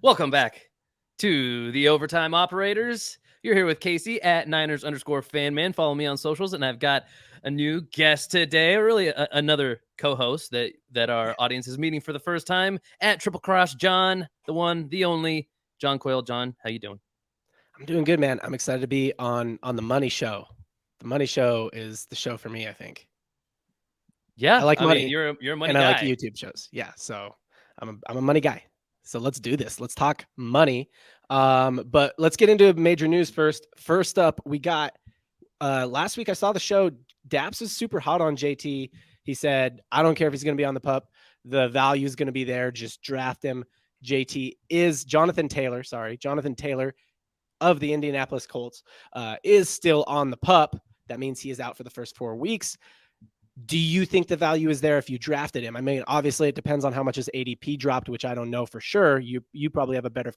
Welcome back to the Overtime Operators. You're here with Casey at Niners_fanman. Follow me on socials, and I've got a new guest today, or really another co-host that our audience is meeting for the first time at Triple Cross John, the one, the only John Quayle. John, how you doing? I'm doing good, man. I'm excited to be on the Money Show. The Money Show is the show for me, I think. I Yeah, like I mean money you're a money and I like guy. YouTube shows. Yeah, so I'm a money guy. So let's do this. Let's talk money. But let's get into major news first. First up, we got last week I saw the show. Daps is super hot on JT. He said, I don't care if he's going to be on the pup. The value is going to be there. Just draft him. JT is Jonathan Taylor. Sorry, Jonathan Taylor of the Indianapolis Colts is still on the pup. That means he is out for the first 4 weeks. Do you think the value is there if you drafted him? I mean, obviously it depends on how much his ADP dropped, which I don't know for sure. You probably have a better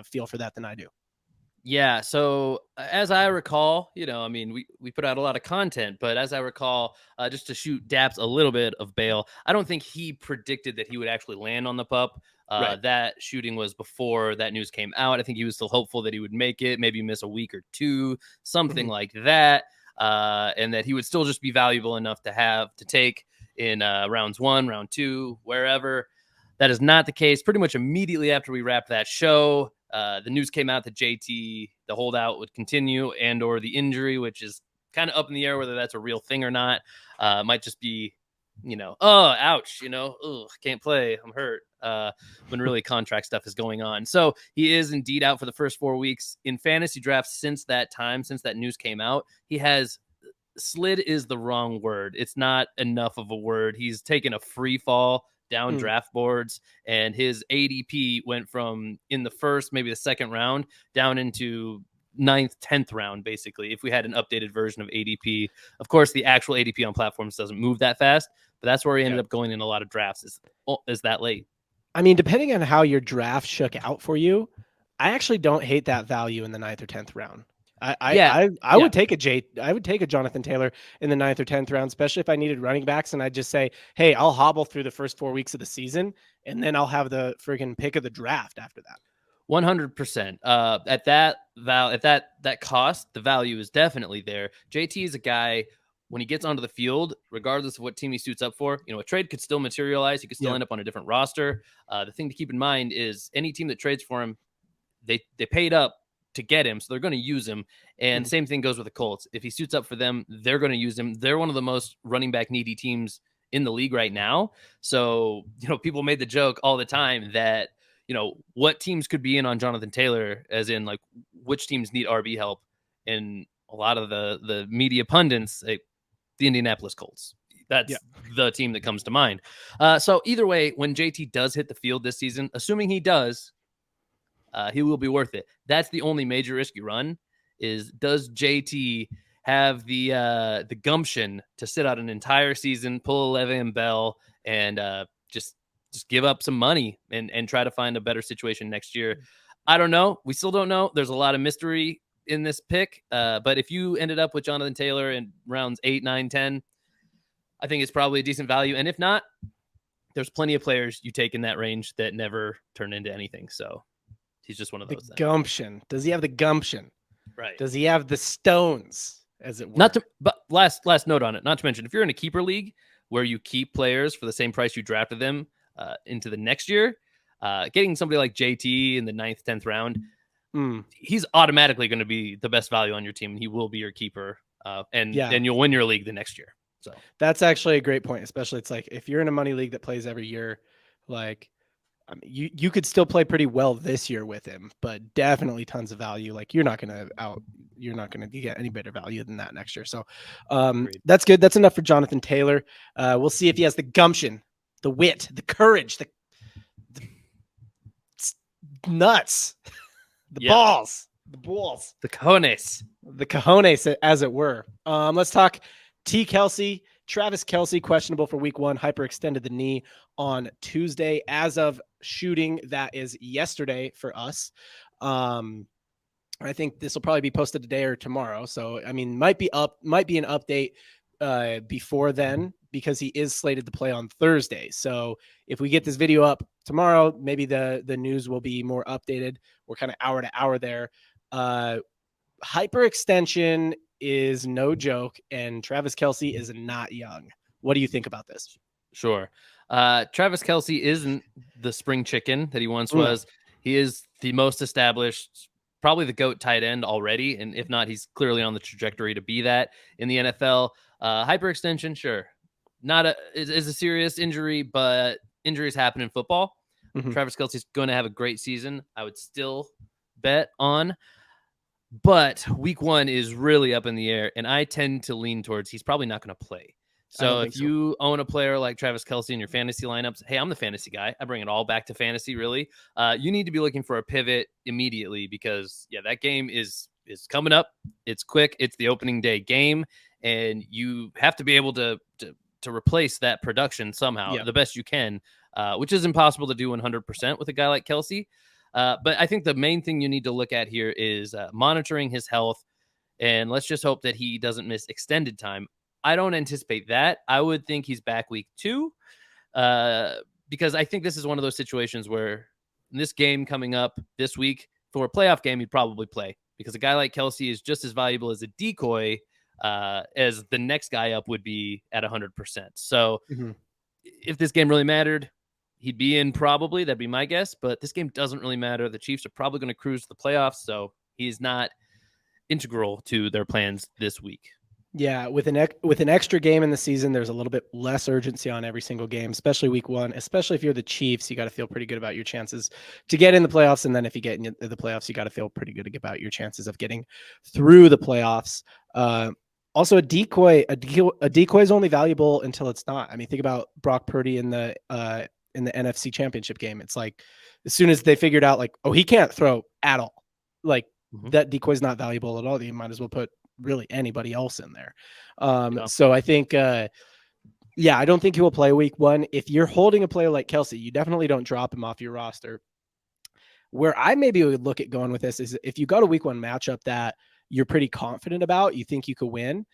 feel for that than I do. Yeah, so as I recall, I mean, we put out a lot of content, but as I recall, just to shoot Daps a little bit of bail, I don't think he predicted that he would actually land on the pup. Right. That shooting was before that news came out. I think he was still hopeful that he would make it, maybe miss a week or two, something Mm-hmm. like that, and that he would still just be valuable enough to take in rounds 1, round 2, wherever. That is not the case. Pretty much immediately after we wrapped that show, the news came out that JT, the holdout, would continue, and/or the injury, which is kind of up in the air whether that's a real thing or not. Might just be, oh, ouch, ugh, can't play, I'm hurt. When really contract stuff is going on. So he is indeed out for the first 4 weeks. In fantasy drafts since that time, since that news came out, he has slid is the wrong word. It's not enough of a word. He's taken a free fall down Mm. draft boards, and his ADP went from in the first, maybe the second round, down into ninth, 10th round, basically, if we had an updated version of ADP. Of course, the actual ADP on platforms doesn't move that fast, but that's where he ended Yeah. up going in a lot of drafts is that late. I mean, depending on how your draft shook out for you, I actually don't hate that value in the ninth or 10th round. I I Yeah. I, I Yeah. would take I would take a Jonathan Taylor in the ninth or 10th round, especially if I needed running backs, and I'd just say, hey, I'll hobble through the first 4 weeks of the season, and then I'll have the freaking pick of the draft after that. 100%. At that cost, the value is definitely there. JT is a guy when he gets onto the field, regardless of what team he suits up for. A trade could still materialize. He could still Yep. end up on a different roster. The thing to keep in mind is any team that trades for him, they paid up to get him, so they're going to use him. And Mhm. same thing goes with the Colts. If he suits up for them, they're going to use him. They're one of the most running back needy teams in the league right now. So, people made the joke all the time that, what teams could be in on Jonathan Taylor, as in like which teams need RB help. And a lot of the media pundits, like the Indianapolis Colts. Yeah. That's the team that comes to mind. So either way, when JT does hit the field this season, assuming he does, he will be worth it. That's the only major risk you run is does JT have the gumption to sit out an entire season, pull a Le'Veon Bell, and just give up some money and try to find a better situation next year. I don't know. We still don't know. There's a lot of mystery in this pick. But if you ended up with Jonathan Taylor in rounds 8, 9, 10, I think it's probably a decent value. And if not, there's plenty of players you take in that range that never turn into anything. So he's just one of The those then. gumption. Does he have the gumption? Right. Does he have the stones, as it Not were? to, but last note on it. Not to mention, if you're in a keeper league where you keep players for the same price you drafted them into the next year, getting somebody like JT in the 9th, 10th round, Mm. he's automatically going to be the best value on your team, and he will be your keeper, and Yeah. then you'll win your league the next year. So That's actually a great point, especially it's like if you're in a money league that plays every year, like I mean, you could still play pretty well this year with him, but definitely tons of value. Like you're not gonna get any better value than that next year. So agreed. that's good. That's enough for Jonathan Taylor. We'll see if he has the gumption, the wit, the courage, the nuts, the Yeah, balls, the cojones. the cojones, as it were. Let's talk T. Kelsey. Travis Kelsey, questionable for week 1, hyperextended the knee on Tuesday. As of shooting, that is yesterday for us. I think this will probably be posted today or tomorrow. So, I mean, might be an update before then, because he is slated to play on Thursday. So if we get this video up tomorrow, maybe the news will be more updated. We're kind of hour to hour there. Hyperextension is no joke, and Travis Kelce is not young. What do you think about this? Sure. Travis Kelce isn't the spring chicken that he once was. He is the most established, probably the GOAT tight end already. And if not, he's clearly on the trajectory to be that in the NFL. Hyperextension, sure. Not a is a serious injury, but injuries happen in football. Mhm. Travis Kelce's going to have a great season. I would still bet on. But week 1 is really up in the air, and I tend to lean towards he's probably not going to play. I don't So think if so. you own a player like Travis Kelce in your fantasy lineups, hey, I'm the fantasy guy. I bring it all back to fantasy, really. You need to be looking for a pivot immediately because, yeah, that game is coming up. It's quick. It's the opening day game, and you have to be able to replace that production somehow Yeah. the best you can, which is impossible to do 100% with a guy like Kelce. But I think the main thing you need to look at here is monitoring his health. And let's just hope that he doesn't miss extended time. I don't anticipate that. I would think he's back week 2 because I think this is one of those situations where in this game coming up this week for a playoff game, he'd probably play because a guy like Kelce is just as valuable as a decoy as the next guy up would be at 100%. So if this game really mattered, he'd be in probably. That'd be my guess. But this game doesn't really matter. The Chiefs are probably going to cruise to the playoffs, so he's not integral to their plans this week. Yeah, with an extra game in the season, there's a little bit less urgency on every single game, especially week 1. Especially if you're the Chiefs, you got to feel pretty good about your chances to get in the playoffs. And then if you get in the playoffs, you got to feel pretty good about your chances of getting through the playoffs. Also, a decoy is only valuable until it's not. I mean, think about Brock Purdy in the NFC Championship game. It's like as soon as they figured out, like, oh, he can't throw at all, like that decoy is not valuable at all. You might as well put really anybody else in there. So I think, I don't think he will play week 1. If you're holding a player like Kelce, you definitely don't drop him off your roster. Where I maybe would look at going with this is if you got a week 1 matchup that you're pretty confident about, you think you could win,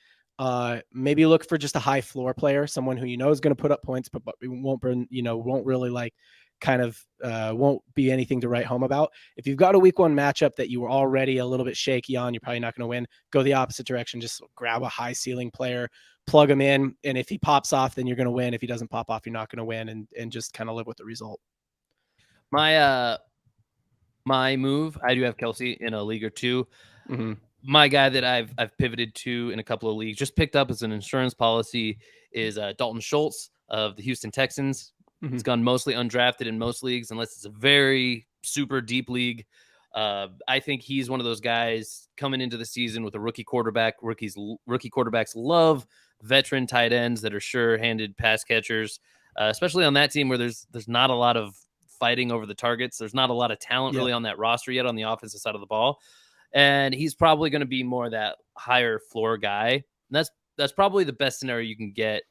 maybe look for just a high floor player, someone who you know is going to put up points, but won't really like kind of won't be anything to write home about. If you've got a week 1 matchup that you were already a little bit shaky on, you're probably not going to win. Go the opposite direction. Just grab a high ceiling player, plug him in, and if he pops off, then you're going to win. If he doesn't pop off, you're not going to win, and just kind of live with the result. My move, I do have Kelce in a league or two. My guy that I've pivoted to in a couple of leagues, just picked up as an insurance policy, is Dalton Schultz of the Houston Texans. He's gone mostly undrafted in most leagues, unless it's a very super deep league. I think he's one of those guys coming into the season with a rookie quarterback. Rookie quarterbacks love veteran tight ends that are sure-handed pass catchers, especially on that team where there's not a lot of fighting over the targets. There's not a lot of talent really on that roster yet on the offensive side of the ball. And he's probably going to be more that higher floor guy. And that's probably the best scenario you can get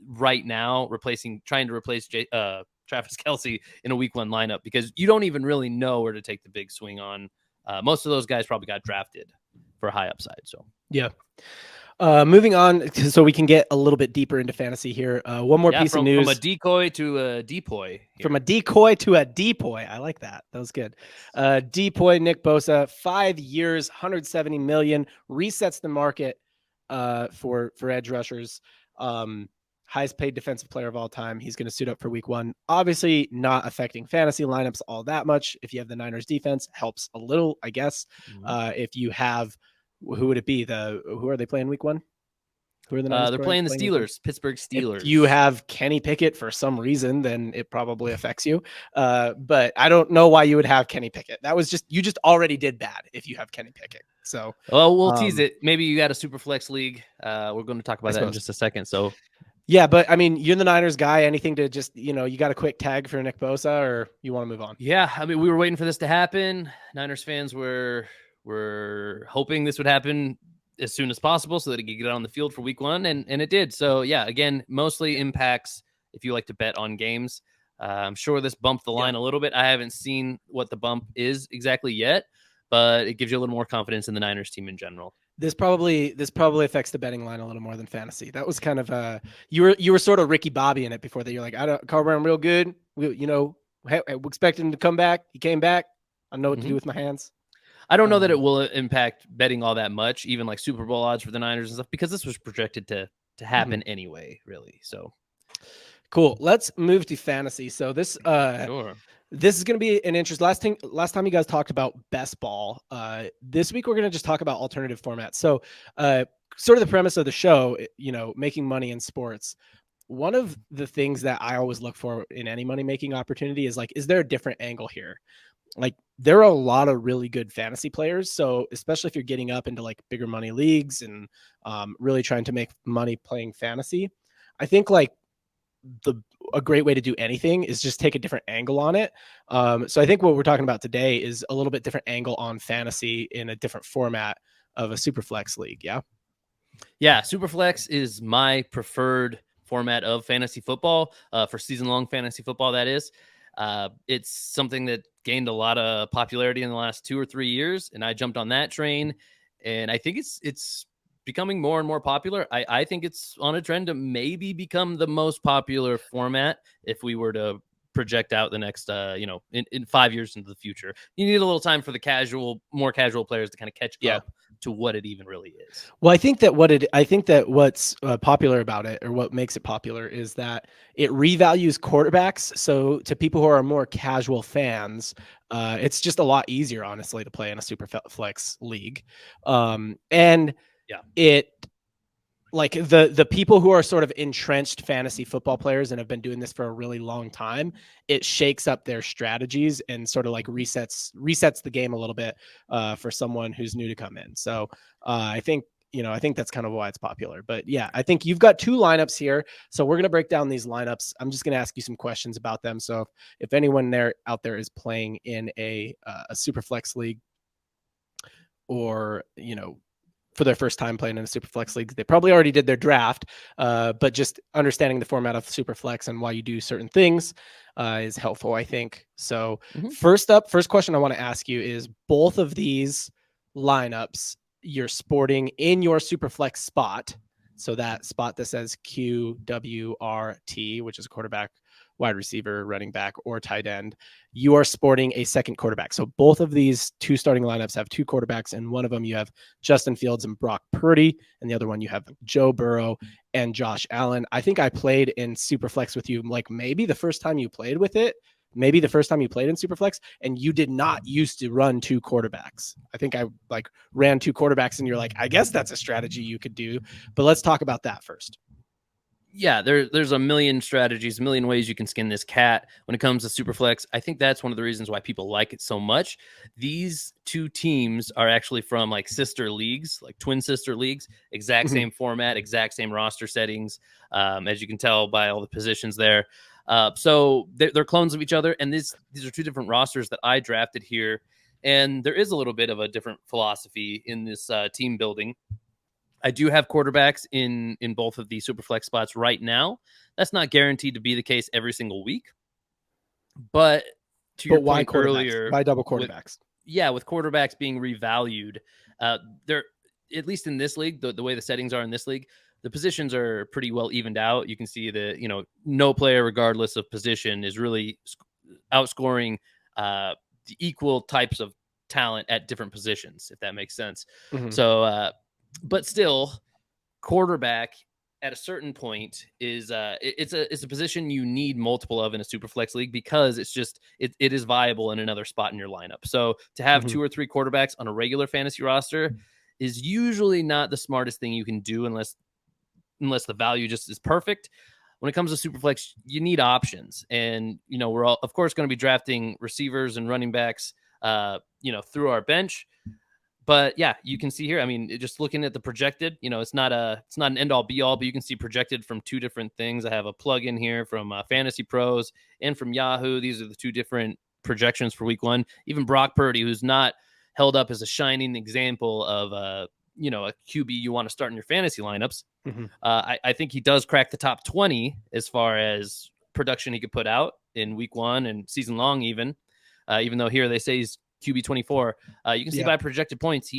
right now, trying to replace Travis Kelce in a week 1 lineup, because you don't even really know where to take the big swing on. Most of those guys probably got drafted for high upside. So yeah. Moving on, so we can get a little bit deeper into fantasy here. One more piece of news. From a decoy to a depoy. Here. From a decoy to a depoy. I like that. That was good. Depoy Nick Bosa, 5 years, 170 million, resets the market for edge rushers. Highest paid defensive player of all time. He's going to suit up for week 1. Obviously not affecting fantasy lineups all that much. If you have the Niners defense, helps a little, I guess. If you have, who would it be? Who are they playing week 1? Who are the Niners? They're playing the Steelers, Pittsburgh Steelers. If you have Kenny Pickett for some reason, then it probably affects you. But I don't know why you would have Kenny Pickett. You just already did bad if you have Kenny Pickett. So, we'll tease it. Maybe you got a super flex league. We're going to talk about that in just a second. So, yeah, but I mean, you're the Niners guy. Anything to just, you got a quick tag for Nick Bosa, or you want to move on? Yeah, I mean, we were waiting for this to happen. Niners fans were hoping this would happen as soon as possible so that he could get on the field for week 1, and it did. So yeah, again, mostly impacts if you like to bet on games. I'm sure this bumped the line a little bit. I haven't seen what the bump is exactly yet, but it gives you a little more confidence in the Niners team in general. This probably affects the betting line a little more than fantasy. That was kind of you were sort of Ricky Bobby in it before that. You're like, I don't Carl Brown real good. We expected him to come back. He came back. I know what to do with my hands. I don't know that it will impact betting all that much, even like Super Bowl odds for the Niners and stuff, because this was projected to happen anyway, really. So cool. Let's move to fantasy. So this sure. This is going to be an interest. Last time you guys talked about best ball. This week we're going to just talk about alternative formats. So, sort of the premise of the show, making money in sports. One of the things that I always look for in any money making opportunity is like, is there a different angle here? Like, there are a lot of really good fantasy players. So, especially if you're getting up into like bigger money leagues and really trying to make money playing fantasy, I think like a great way to do anything is just take a different angle on it. So I think what we're talking about today is a little bit different angle on fantasy in a different format of a super flex league. Yeah. Yeah. Superflex is my preferred format of fantasy football, for season long fantasy football. That is, it's something that gained a lot of popularity in the last 2 or 3 years. And I jumped on that train, and I think it's becoming more and more popular. I think it's on a trend to maybe become the most popular format if we were to project out the next, in 5 years into the future. You need a little time for the more casual players to kind of catch up to what it even really is. Well, I think that what's popular about it, or what makes it popular, is that it revalues quarterbacks. So to people who are more casual fans, it's just a lot easier, honestly, to play in a super flex league. And Yeah. it like the people who are sort of entrenched fantasy football players and have been doing this for a really long time, it shakes up their strategies and sort of like resets the game a little bit for someone who's new to come in. So I think that's kind of why it's popular. But yeah, I think you've got two lineups here. So we're going to break down these lineups. I'm just going to ask you some questions about them. So if anyone out there is playing in a super flex league, or for their first time playing in a Superflex league, they probably already did their draft, but just understanding the format of Superflex and why you do certain things is helpful, I think. So first question I want to ask you is, both of these lineups you're sporting in your Superflex spot. So that spot that says QWRT, which is quarterback, wide receiver, running back, or tight end, you are sporting a second quarterback. So both of these two starting lineups have two quarterbacks, and one of them you have Justin Fields and Brock Purdy, and the other one you have Joe Burrow and Josh Allen. I think I played in Superflex with you, like maybe the first time you played with it, maybe the first time you played in Superflex, and you did not used to run two quarterbacks. I think I like ran two quarterbacks, and you're like, I guess that's a strategy you could do. But let's talk about that first. Yeah, there's a million strategies, a million ways you can skin this cat when it comes to Superflex. I think that's one of the reasons why people like it so much. These two teams are actually from like sister leagues, like twin sister leagues, exact same format, exact same roster settings, as you can tell by all the positions there. So they're clones of each other, and these are two different rosters that I drafted here. And there is a little bit of a different philosophy in this team building. I do have quarterbacks in both of the super flex spots right now. That's not guaranteed to be the case every single week. But your why point earlier, why double quarterbacks? With quarterbacks being revalued, they're, at least in this league, the way the settings are in this league, the positions are pretty well evened out. You can see that, no player, regardless of position, is really outscoring the equal types of talent at different positions, if that makes sense. So, but still, quarterback at a certain point is it's a position you need multiple of in a super flex league, because it is viable in another spot in your lineup. So to have two or three quarterbacks on a regular fantasy roster is usually not the smartest thing you can do, unless the value just is perfect. When it comes to super flex, you need options, and we're all, of course, going to be drafting receivers and running backs through our bench. But yeah, you can see here, I mean, just looking at the projected, it's not an end all be all, but you can see projected from two different things. I have a plug in here from Fantasy Pros and from Yahoo. These are the two different projections for week one. Even Brock Purdy, who's not held up as a shining example of a QB you want to start in your fantasy lineups. I think he does crack the top 20 as far as production he could put out in week one and season long, even though here they say he's QB 24. You can see by projected points,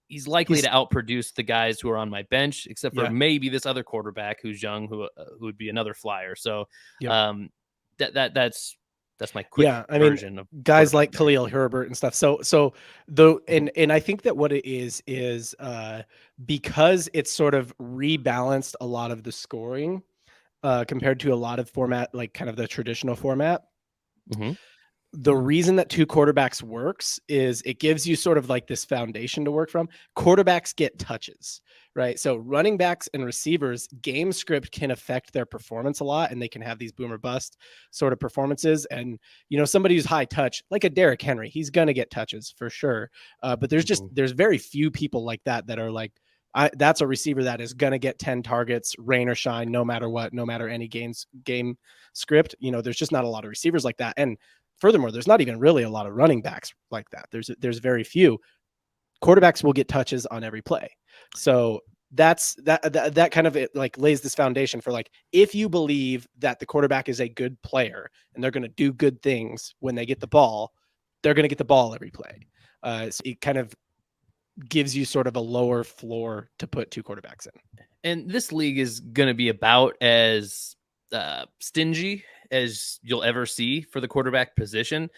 he's likely to He's outproduce the guys who are on my bench, except for yeah. maybe this other quarterback who's young, who would be another flyer. So Yep. um, that's my quick Yeah, I mean, version of guys quarterback like there. Khalil Herbert and stuff. So the and I think that what it is because it's sort of rebalanced a lot of the scoring compared to a lot of format, like kind of the traditional format. Mm-hmm. The reason that two quarterbacks works is it gives you sort of like this foundation to work from. Quarterbacks get touches, right? So running backs and receivers, game script can affect their performance a lot, and they can have these boomer bust sort of performances. And somebody who's high touch, like a Derrick Henry, he's gonna get touches for sure. But Mm-hmm. there's very few people like that are like. That's a receiver that is going to get 10 targets, rain or shine, no matter what, no matter any game script. There's just not a lot of receivers like that. And furthermore, there's not even really a lot of running backs like that. There's very few. Quarterbacks will get touches on every play. So that kind of like lays this foundation for like, if you believe that the quarterback is a good player and they're going to do good things when they get the ball, they're going to get the ball every play. So it kind of gives you sort of a lower floor to put two quarterbacks in. And this league is going to be about as stingy as you'll ever see for the quarterback position.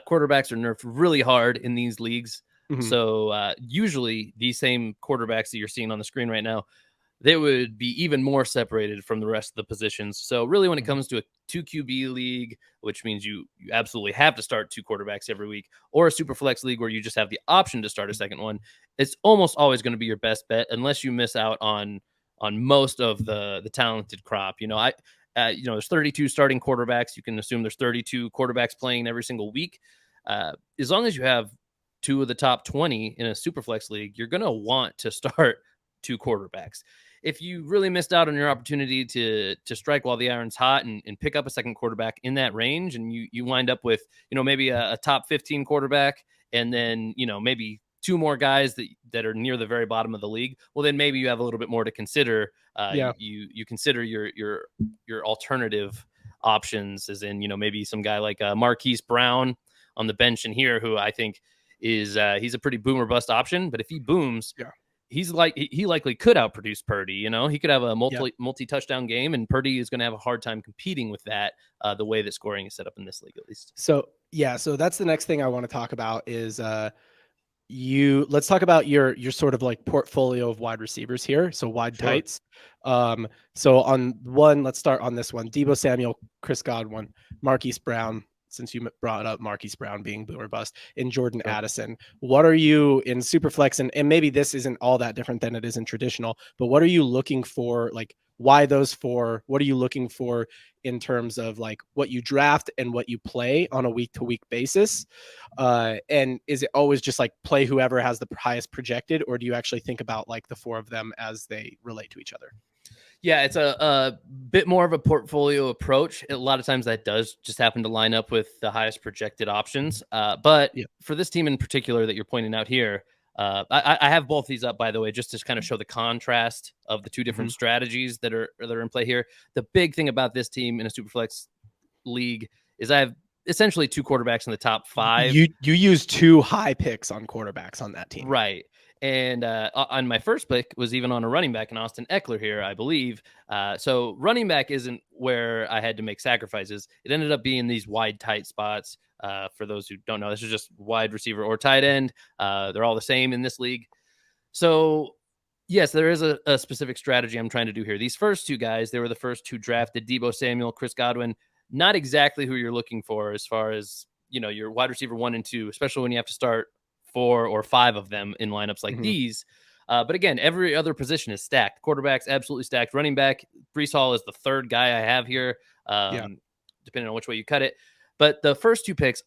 Quarterbacks are nerfed really hard in these leagues. Mm-hmm. So usually these same quarterbacks that you're seeing on the screen right now, they would be even more separated from the rest of the positions. So really, when it Mm-hmm. comes to a 2 QB league, which means you absolutely have to start two quarterbacks every week, or a super flex league where you just have the option to start a second one, it's almost always going to be your best bet unless you miss out on most of the talented crop. There's 32 starting quarterbacks. You can assume there's 32 quarterbacks playing every single week. As long as you have two of the top 20 in a super flex league, you're going to want to start two quarterbacks. If you really missed out on your opportunity to strike while the iron's hot and pick up a second quarterback in that range, and you wind up with maybe a top 15 quarterback, and then maybe two more guys that are near the very bottom of the league, well then maybe you have a little bit more to consider. Yeah. You consider your alternative options, as in maybe some guy like Marquise Brown on the bench in here, who I think is he's a pretty boomer bust option. But if he booms, Yeah. he likely could outproduce Purdy. He could have a Yeah. multi touchdown game, and Purdy is going to have a hard time competing with that. The way that scoring is set up in this league, at least. So that's the next thing I want to talk about is let's talk about your sort of like portfolio of wide receivers here. So wide Sure. tights. So on one, let's start on this one. Deebo Samuel, Chris Godwin, Marquise Brown, since you brought up Marquise Brown being boomer bust, and Jordan Sure. Addison. What are you in Superflex? And maybe this isn't all that different than it is in traditional, but what are you looking for? Like, why those four? What are you looking for in terms of like what you draft and what you play on a week to week basis? And is it always just like play whoever has the highest projected, or do you actually think about like the four of them as they relate to each other? Yeah, it's a bit more of a portfolio approach. A lot of times that does just happen to line up with the highest projected options. But Yeah. for this team in particular that you're pointing out here, I have both these up, by the way, just to kind of show the contrast of the two different Mhm. strategies that are in play here. The big thing about this team in a Superflex league is I have essentially two quarterbacks in the top five. You use two high picks on quarterbacks on that team. Right. And on my first pick was even on a running back in Austin Eckler here, I believe. So running back isn't where I had to make sacrifices. It ended up being these wide tight spots. For those who don't know, this is just wide receiver or tight end. They're all the same in this league. So yes, there is a specific strategy I'm trying to do here. These first two guys, they were the first two drafted: Deebo Samuel, Chris Godwin. Not exactly who you're looking for as far as your wide receiver 1 and 2, especially when you have to start 4 or 5 of them in lineups like Mhm. these. But again, every other position is stacked. Quarterback's absolutely stacked. Running back, Brees Hall is the third guy I have here, Yeah. depending on which way you cut it. But the first two picks,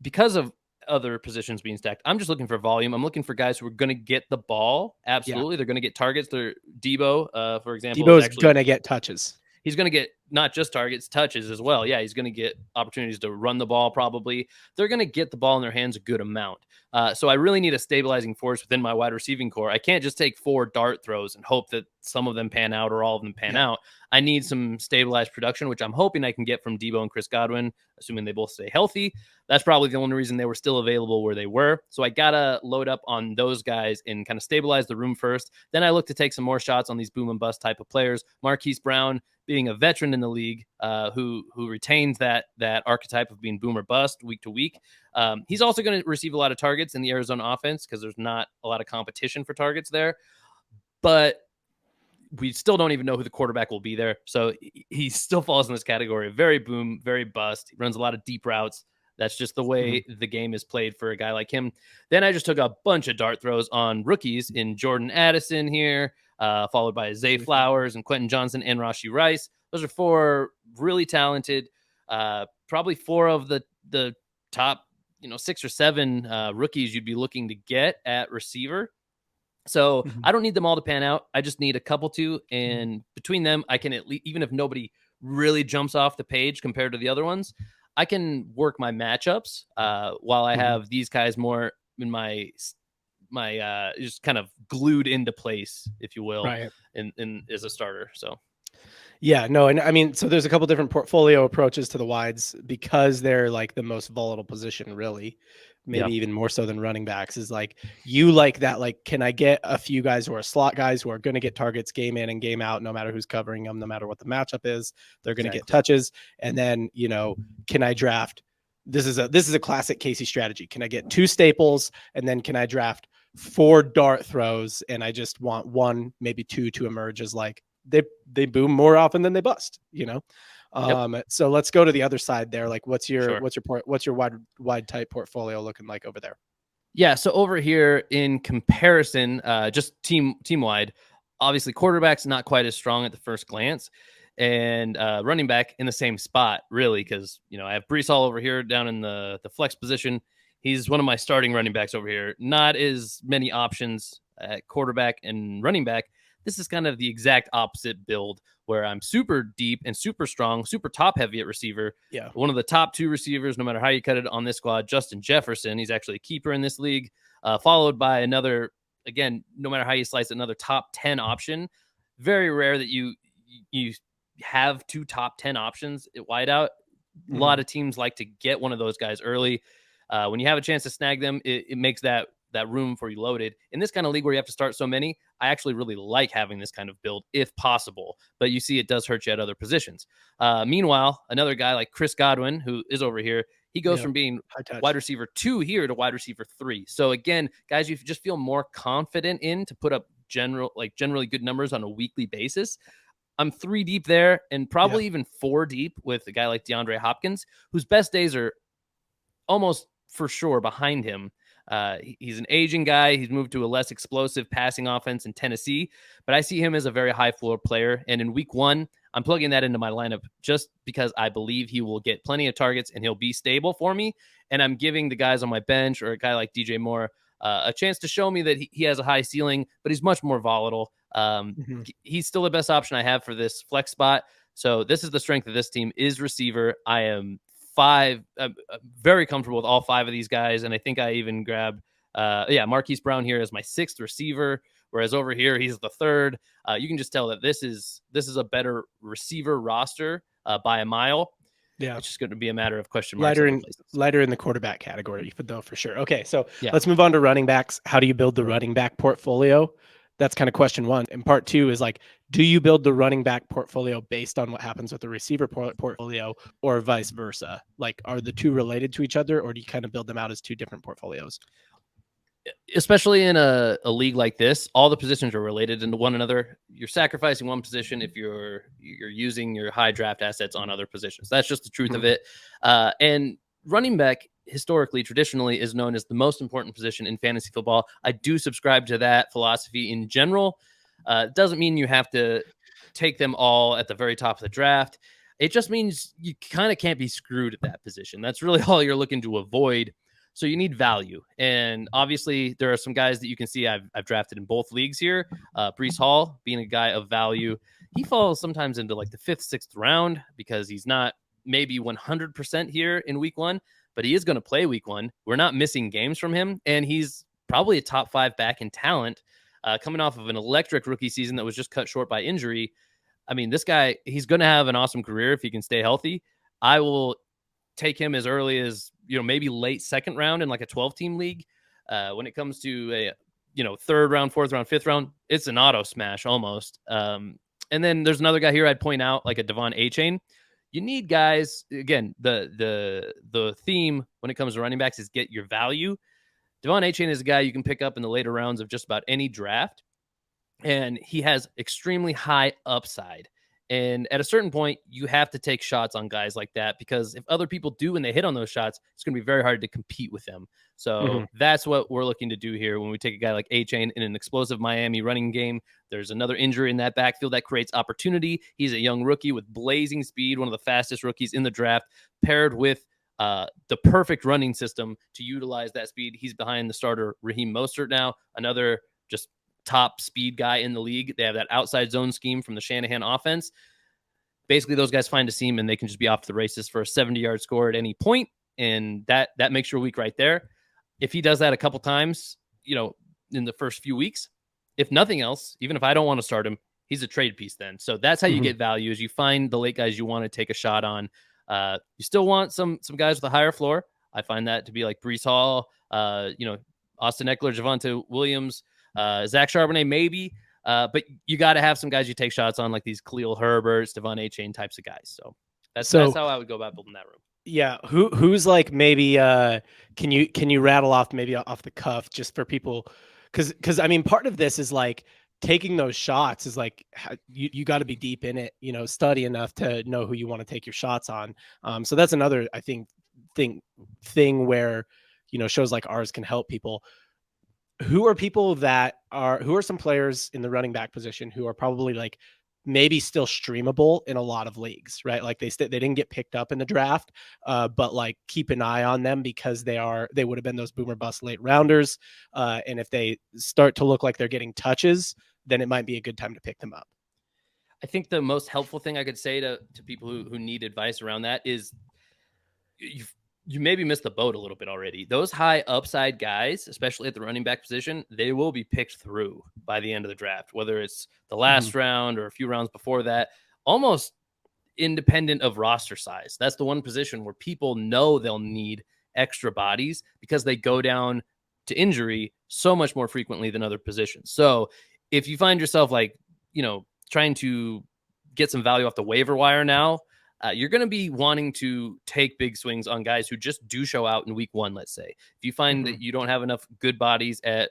because of other positions being stacked, I'm just looking for volume. I'm looking for guys who are going to get the ball. Yeah. Absolutely. They're going to get targets. They're Debo, for example, is Debo's actually gonna get touches. he's going to get not just targets, touches as well. Yeah, he's going to get opportunities to run the ball probably. They're going to get the ball in their hands a good amount. So I really need a stabilizing force within my wide receiving core. I can't just take 4 dart throws and hope that some of them pan out or all of them pan out. I need some stabilized production, which I'm hoping I can get from Debo and Chris Godwin, assuming they both stay healthy. That's probably the only reason they were still available where they were. So I got to load up on those guys and kind of stabilize the room first. Then I look to take some more shots on these boom and bust type of players. Marquise Brown, being a veteran in the league, who retains that archetype of being boom or bust week to week. He's also going to receive a lot of targets in the Arizona offense because there's not a lot of competition for targets there. But we still don't even know who the quarterback will be there. So he still falls in this category of very boom, very bust. He runs a lot of deep routes. That's just the way the game is played for a guy like him. Then I just took a bunch of dart throws on rookies in Jordan Addison here, followed by Zay Flowers and Quentin Johnson and Rashee Rice. Those are 4 really talented, probably 4 of the top, 6 or 7 rookies you'd be looking to get at receiver. So I don't need them all to pan out. I just need a couple to, and between them, I can at least, even if nobody really jumps off the page compared to the other ones, I can work my matchups while I have these guys more in my just kind of glued into place, if you will, Right. in as a starter. So. Yeah, no, and I mean, so there's a couple different portfolio approaches to the wides because they're like the most volatile position, really. Maybe even more so than running backs is like you like that. Like, can I get a few guys who are slot guys who are going to get targets game in and game out, no matter who's covering them, no matter what the matchup is, they're going to get touches. And then, can I draft? This is a classic Casey strategy. Can I get 2 staples and then can I draft 4 dart throws? And I just want 1, maybe 2 to emerge as like they boom more often than they bust, So let's go to the other side there. Like what's your wide type portfolio looking like over there? Yeah, so over here in comparison, just team wide, obviously quarterback's not quite as strong at the first glance, and running back in the same spot really, because I have Brees Hall over here down in the flex position. He's one of my starting running backs over here. Not as many options at quarterback and running back. This is kind of the exact opposite build where I'm super deep and super strong, super top heavy at receiver. Yeah. One of the top 2 receivers, no matter how you cut it on this squad, Justin Jefferson. He's actually a keeper in this league, followed by another, again, no matter how you slice it, another top 10 option. Very rare that you have 2 top 10 options at wideout. A lot of teams like to get one of those guys early. When you have a chance to snag them, it makes that room for you loaded. In this kind of league where you have to start so many, I actually really like having this kind of build if possible, but you see it does hurt you at other positions. Meanwhile, another guy like Chris Godwin, who is over here, he goes from being wide receiver 2 here to wide receiver 3. So again, guys, you just feel more confident in to put up generally good numbers on a weekly basis. I'm 3 deep there and probably even 4 deep with a guy like DeAndre Hopkins, whose best days are almost for sure behind him. He's an aging guy. He's moved to a less explosive passing offense in Tennessee, but I see him as a very high floor player. And in week 1, I'm plugging that into my lineup just because I believe he will get plenty of targets and he'll be stable for me. And I'm giving the guys on my bench or a guy like DJ Moore a chance to show me that he has a high ceiling, but he's much more volatile. He's still the best option I have for this flex spot. So this is the strength of this team is receiver. I am very comfortable with all 5 of these guys. And I think I even grabbed, Marquise Brown here as my 6th receiver, whereas over here, he's the 3rd. You can just tell that this is a better receiver roster by a mile. Yeah. It's just going to be a matter of question marks. Lighter in the quarterback category, though, for sure. Okay. So let's move on to running backs. How do you build the running back portfolio? That's kind of question 1. And part 2 is like, do you build the running back portfolio based on what happens with the receiver portfolio or vice versa? Like, are the 2 related to each other or do you kind of build them out as 2 different portfolios? Especially in a league like this, all the positions are related into one another. You're sacrificing one position if you're using your high draft assets on other positions. That's just the truth of it. And running back historically, traditionally is known as the most important position in fantasy football. I do subscribe to that philosophy in general. It doesn't mean you have to take them all at the very top of the draft. It just means you kind of can't be screwed at that position. That's really all you're looking to avoid. So you need value. And obviously there are some guys that you can see I've drafted in both leagues here. Brees Hall being a guy of value. he falls sometimes into like the 5th, 6th round because he's not maybe 100% here in week 1, but he is going to play week 1. We're not missing games from him, and he's probably a top 5 back in talent, coming off of an electric rookie season that was just cut short by injury. I mean, this guy, he's going to have an awesome career if he can stay healthy. I will take him as early as, maybe late 2nd round in like a 12-team league. When it comes to a, 3rd round, 4th round, 5th round, it's an auto smash almost. And then there's another guy here I'd point out, like a Devon Achane. You need guys, again, the theme when it comes to running backs is get your value. Devon Achane is a guy you can pick up in the later rounds of just about any draft, and he has extremely high upside. And at a certain point, you have to take shots on guys like that, because if other people do and they hit on those shots, it's going to be very hard to compete with them. So that's what we're looking to do here when we take a guy like Achane in an explosive Miami running game. There's another injury in that backfield that creates opportunity. He's a young rookie with blazing speed, one of the fastest rookies in the draft, paired with the perfect running system to utilize that speed. He's behind the starter Raheem Mostert now, another just top speed guy in the league. They have that outside zone scheme from the Shanahan offense. Basically, those guys find a seam and they can just be off to the races for a 70-yard score at any point, and that makes your week right there. If he does that a couple times, in the first few weeks, if nothing else, even if I don't want to start him, he's a trade piece then. So that's how you get value, is you find the late guys you want to take a shot on. You still want some guys with a higher floor. I find that to be like Breece Hall, Austin Eckler, Javonte Williams, Zach Charbonnet, maybe. But you got to have some guys you take shots on, like these Khalil Herberts, Devon Achane types of guys. So that's how I would go about building that room. Yeah, who's like maybe can you rattle off maybe off the cuff just for people, because I mean, part of this is like taking those shots is like you got to be deep in it, study enough to know who you want to take your shots on. So that's another, I think, thing where shows like ours can help people. Who are some players in the running back position who are probably like maybe still streamable in a lot of leagues, right? Like they didn't get picked up in the draft, but like keep an eye on them because they would have been those boomer bust late rounders. And if they start to look like they're getting touches, then it might be a good time to pick them up. I think the most helpful thing I could say to people who need advice around that is you maybe missed the boat a little bit already. Those high upside guys, especially at the running back position, they will be picked through by the end of the draft, whether it's the last round or a few rounds before that, almost independent of roster size. That's the one position where people know they'll need extra bodies because they go down to injury so much more frequently than other positions. So if you find yourself like, trying to get some value off the waiver wire now, you're going to be wanting to take big swings on guys who just do show out in week 1, let's say. If you find that you don't have enough good bodies at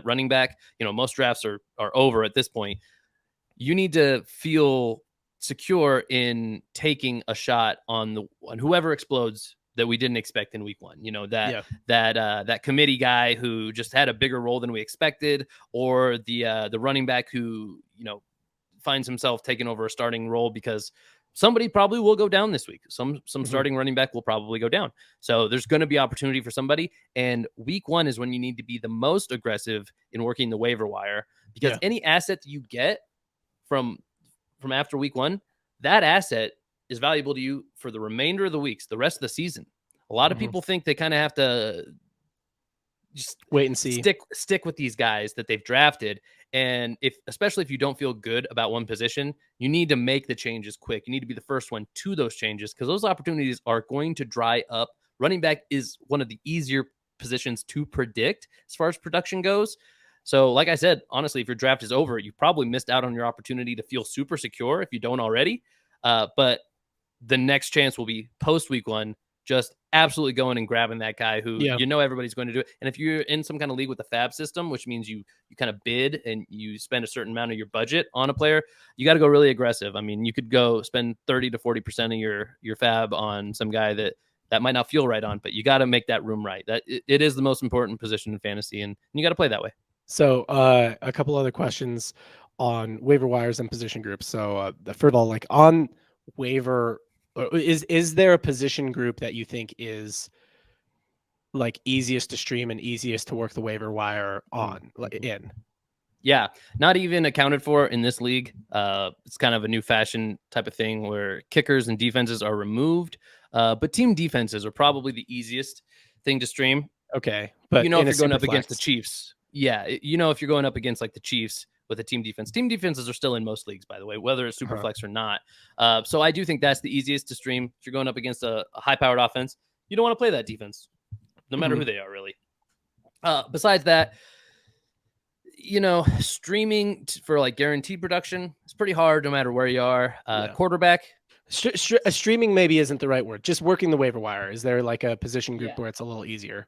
running back, most drafts are over at this point. You need to feel secure in taking a shot on whoever explodes that we didn't expect in week 1. That committee guy who just had a bigger role than we expected, or the running back who, finds himself taking over a starting role because somebody probably will go down this week. Some starting running back will probably go down. So there's going to be opportunity for somebody. And week 1 is when you need to be the most aggressive in working the waiver wire, because any asset you get from after week 1, that asset is valuable to you for the remainder of the weeks, the rest of the season. A lot of people think they kind of have to just wait and see, stick with these guys that they've drafted. And especially if you don't feel good about one position, you need to make the changes quick. You need to be the first one to those changes, because those opportunities are going to dry up. Running back is one of the easier positions to predict as far as production goes. So like I said, honestly, if your draft is over, you probably missed out on your opportunity to feel super secure if you don't already. But the next chance will be post week 1. Just absolutely going and grabbing that guy who everybody's going to do it. And if you're in some kind of league with a fab system, which means you kind of bid and you spend a certain amount of your budget on a player, you got to go really aggressive. I mean, you could go spend 30 to 40% of your fab on some guy that might not feel right on, but you got to make that room right. That it is the most important position in fantasy, and you got to play that way. So a couple other questions on waiver wires and position groups. So first of all, like on waiver, is there a position group that you think is like easiest to stream and easiest to work the waiver wire on in? Yeah, not even accounted for in this league. It's kind of a new fashion type of thing where kickers and defenses are removed, but team defenses are probably the easiest thing to stream. Okay, but If in a you're going super up against the flex. Chiefs, yeah, if you're going up against like the Chiefs with a team defense, team defenses are still in most leagues, by the way, whether it's super Uh-huh. flex or not. So I do think that's the easiest to stream. If you're going up against a high powered offense, you don't want to play that defense, no matter Mhm. who they are, really. Besides that, streaming for like guaranteed production, it's pretty hard no matter where you are. Yeah. Quarterback, Streaming maybe isn't the right word. Just working the waiver wire. Is there like a position group yeah, where it's a little easier?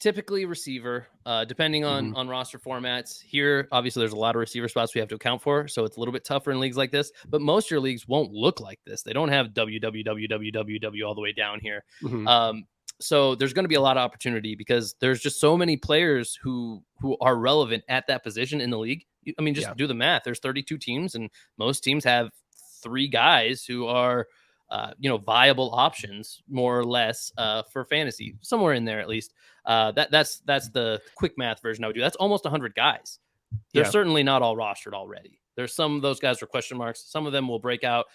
typically receiver, depending on Mhm. roster formats. Here, obviously, there's a lot of receiver spots we have to account for, so it's a little bit tougher in leagues like this. But most of your leagues won't look like this. They don't have www all the way down here. Mhm. So there's going to be a lot of opportunity because there's just so many players who are relevant at that position in the league. I mean, just Yeah. do the math. There's 32 teams, and most teams have 3 guys who are viable options more or less for fantasy, somewhere in there at least. That's the quick math version I would do. That's almost 100 guys. They're Yeah. certainly not all rostered already. There's some of those guys are question marks. Some of them will break out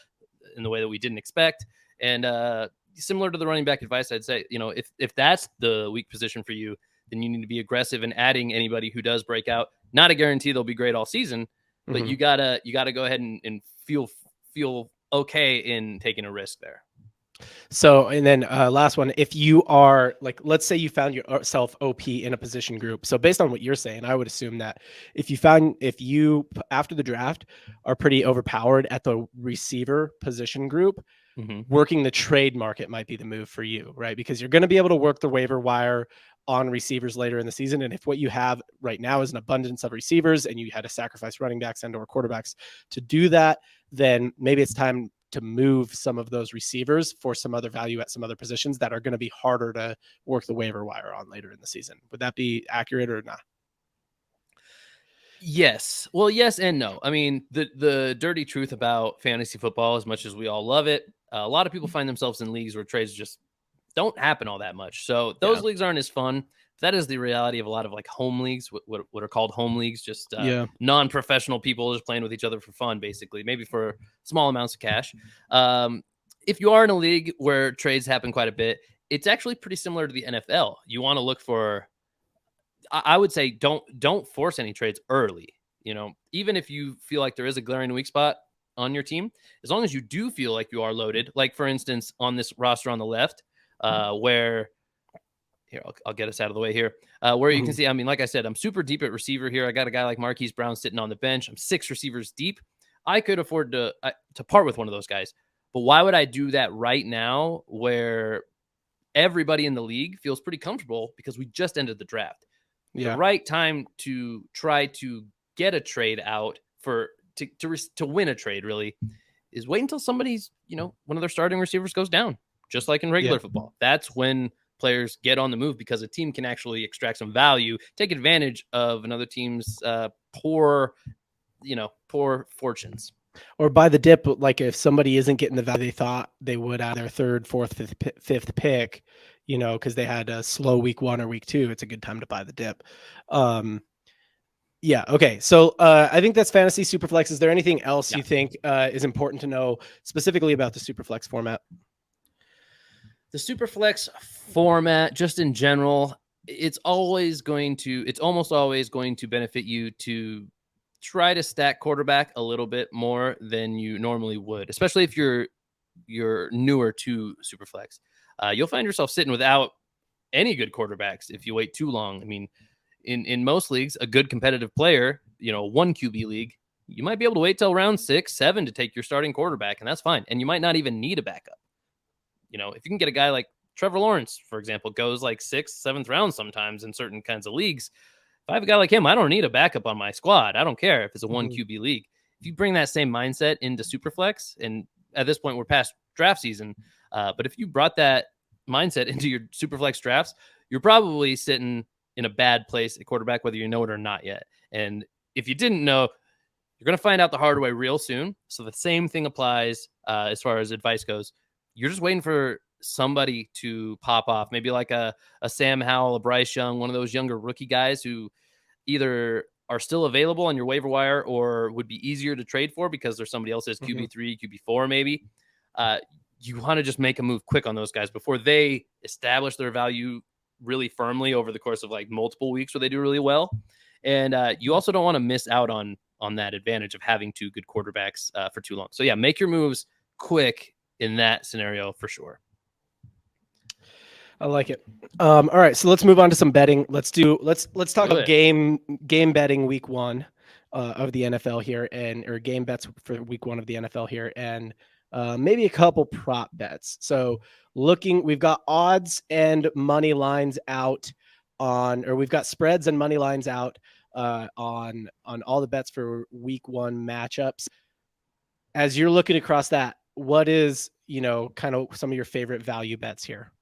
in the way that we didn't expect. And similar to the running back advice, I'd say, if that's the weak position for you, then you need to be aggressive in adding anybody who does break out. Not a guarantee they'll be great all season, but Mhm. you gotta go ahead and feel okay in taking a risk there. So, and then last one, if you are like, let's say you found yourself OP in a position group. So, based on what you're saying, I would assume that if you after the draft are pretty overpowered at the receiver position group, Mm-hmm. working the trade market might be the move for you, right? Because you're going to be able to work the waiver wire on receivers later in the season. And if what you have right now is an abundance of receivers and you had to sacrifice running backs and or quarterbacks to do that, then maybe it's time to move some of those receivers for some other value at some other positions that are going to be harder to work the waiver wire on later in the season. Would that be accurate or not? Yes. Well, yes and no. I mean, the dirty truth about fantasy football, as much as we all love it, a lot of people find themselves in leagues where trades just don't happen all that much. So Yeah. those leagues aren't as fun. That is the reality of a lot of like home leagues, what are called home leagues, just Yeah. non-professional people just playing with each other for fun, basically, maybe for small amounts of cash. Um, if you are in a league where trades happen quite a bit, it's actually pretty similar to the NFL. You want to look for, I would say, don't force any trades early. Even if you feel like there is a glaring weak spot on your team, as long as you do feel like you are loaded, like for instance on this roster on the left, where here I'll get us out of the way here, where you can Mhm. see. I mean, like I said, I'm super deep at receiver here. I got a guy like Marquise Brown sitting on the bench. I'm 6 receivers deep. I could afford to part with one of those guys, but why would I do that right now, where everybody in the league feels pretty comfortable because we just ended the draft? The Yeah. right time to try to get a trade out to win a trade really is wait until somebody's, one of their starting receivers goes down, just like in Yeah. regular football. That's when players get on the move because a team can actually extract some value, take advantage of another team's poor fortunes. Or buy the dip, like if somebody isn't getting the value they thought they would out of their third, fourth, fifth pick, because they had a slow week 1 or week 2, it's a good time to buy the dip. Yeah. Okay. So I think that's fantasy superflex. Is there anything else Yeah. you think is important to know specifically about the superflex format? The superflex format, just in general, it's almost always going to benefit you to try to stack quarterback a little bit more than you normally would, especially if you're newer to superflex. You'll find yourself sitting without any good quarterbacks if you wait too long. I mean, in most leagues, a good competitive player, one QB league, you might be able to wait till round 6, 7 to take your starting quarterback, and that's fine. And you might not even need a backup. If you can get a guy like Trevor Lawrence, for example, goes like 6th, 7th round sometimes in certain kinds of leagues. If I have a guy like him, I don't need a backup on my squad. I don't care if it's a one QB league. If you bring that same mindset into Superflex, and at this point we're past draft season, but if you brought that mindset into your Superflex drafts, you're probably sitting in a bad place at quarterback, whether you know it or not yet. And if you didn't know, you're going to find out the hard way real soon. So the same thing applies as far as advice goes. You're just waiting for somebody to pop off, maybe like a Sam Howell, a Bryce Young, one of those younger rookie guys who either are still available on your waiver wire or would be easier to trade for because there's somebody else's QB3, QB4 maybe, you want to just make a move quick on those guys before they establish their value really firmly over the course of like multiple weeks where they do really well. And you also don't want to miss out on that advantage of having two good quarterbacks for too long. So yeah, make your moves quick in that scenario for sure. I like it. All right, so let's move on to some betting. Let's talk about game betting week 1 of the NFL here, or game bets for week 1 of the NFL here, and maybe a couple prop bets. So we've got odds and money lines out we've got spreads and money lines out on all the bets for week 1 matchups. As you're looking across that, what is, kind of some of your favorite value bets here?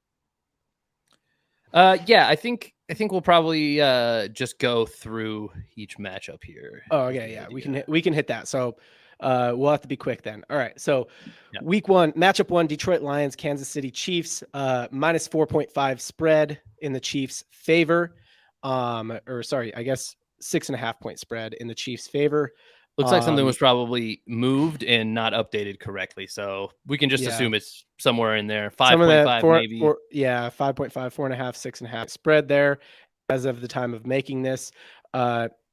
Yeah, I think we'll probably just go through each matchup here. Oh, okay, yeah, we can hit that. So we'll have to be quick then. All right, so week 1, matchup 1, Detroit Lions, Kansas City Chiefs, minus 4.5 spread in the Chiefs' favor. I guess 6.5 point spread in the Chiefs' favor. Looks like something was probably moved and not updated correctly. So we can just assume it's somewhere in there. 5.5 maybe. 5.5, 4.5, 6.5 spread there as of the time of making this.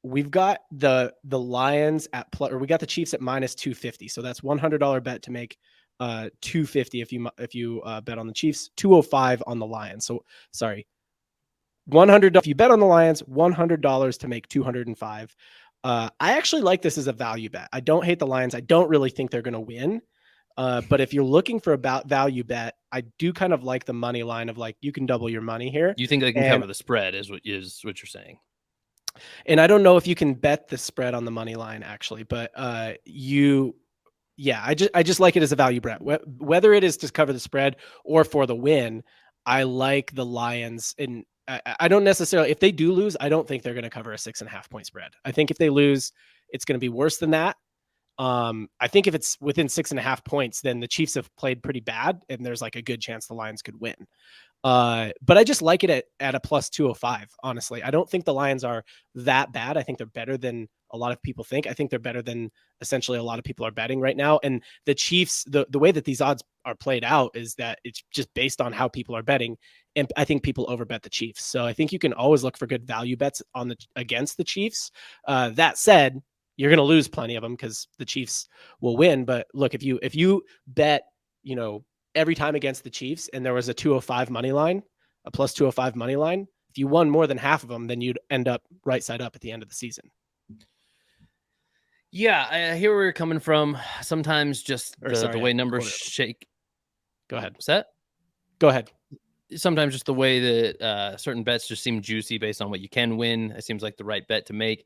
We've got the Lions at we got the Chiefs at minus 250. So that's $100 bet to make 250 if you bet on the Chiefs, 205 on the Lions. So sorry, $100 if you bet on the Lions, $100 to make 205. I actually like this as a value bet. I don't hate the Lions. I don't really think they're going to win. But if you're looking for a value bet, I do kind of like the money line of like, you can double your money here. You think they can cover the spread is what you're saying. And I don't know if you can bet the spread on the money line actually, but I just like it as a value bet. Whether it is to cover the spread or for the win, I like the Lions. And I don't necessarily, if they do lose, I don't think they're going to cover a 6.5 point spread. I think if they lose, it's going to be worse than that. I think if it's within 6.5 points, then the Chiefs have played pretty bad and there's like a good chance the Lions could win. But I just like it at a plus 205. Honestly, I don't think the Lions are that bad. I think they're better than a lot of people think. I think they're better than essentially a lot of people are betting right now. And the Chiefs, the way that these odds are played out is that it's just based on how people are betting. And I think people overbet the Chiefs. So I think you can always look for good value bets against the Chiefs. That said, you're going to lose plenty of them because the Chiefs will win. But look, if you bet, every time against the Chiefs and there was a 205 money line, a plus 205 money line, if you won more than half of them, then you'd end up right side up at the end of the season. Yeah, I hear where you're coming from. Sometimes just the way numbers shake. Go ahead. What's that? Go ahead. Sometimes just the way that certain bets just seem juicy based on what you can win. It seems like the right bet to make.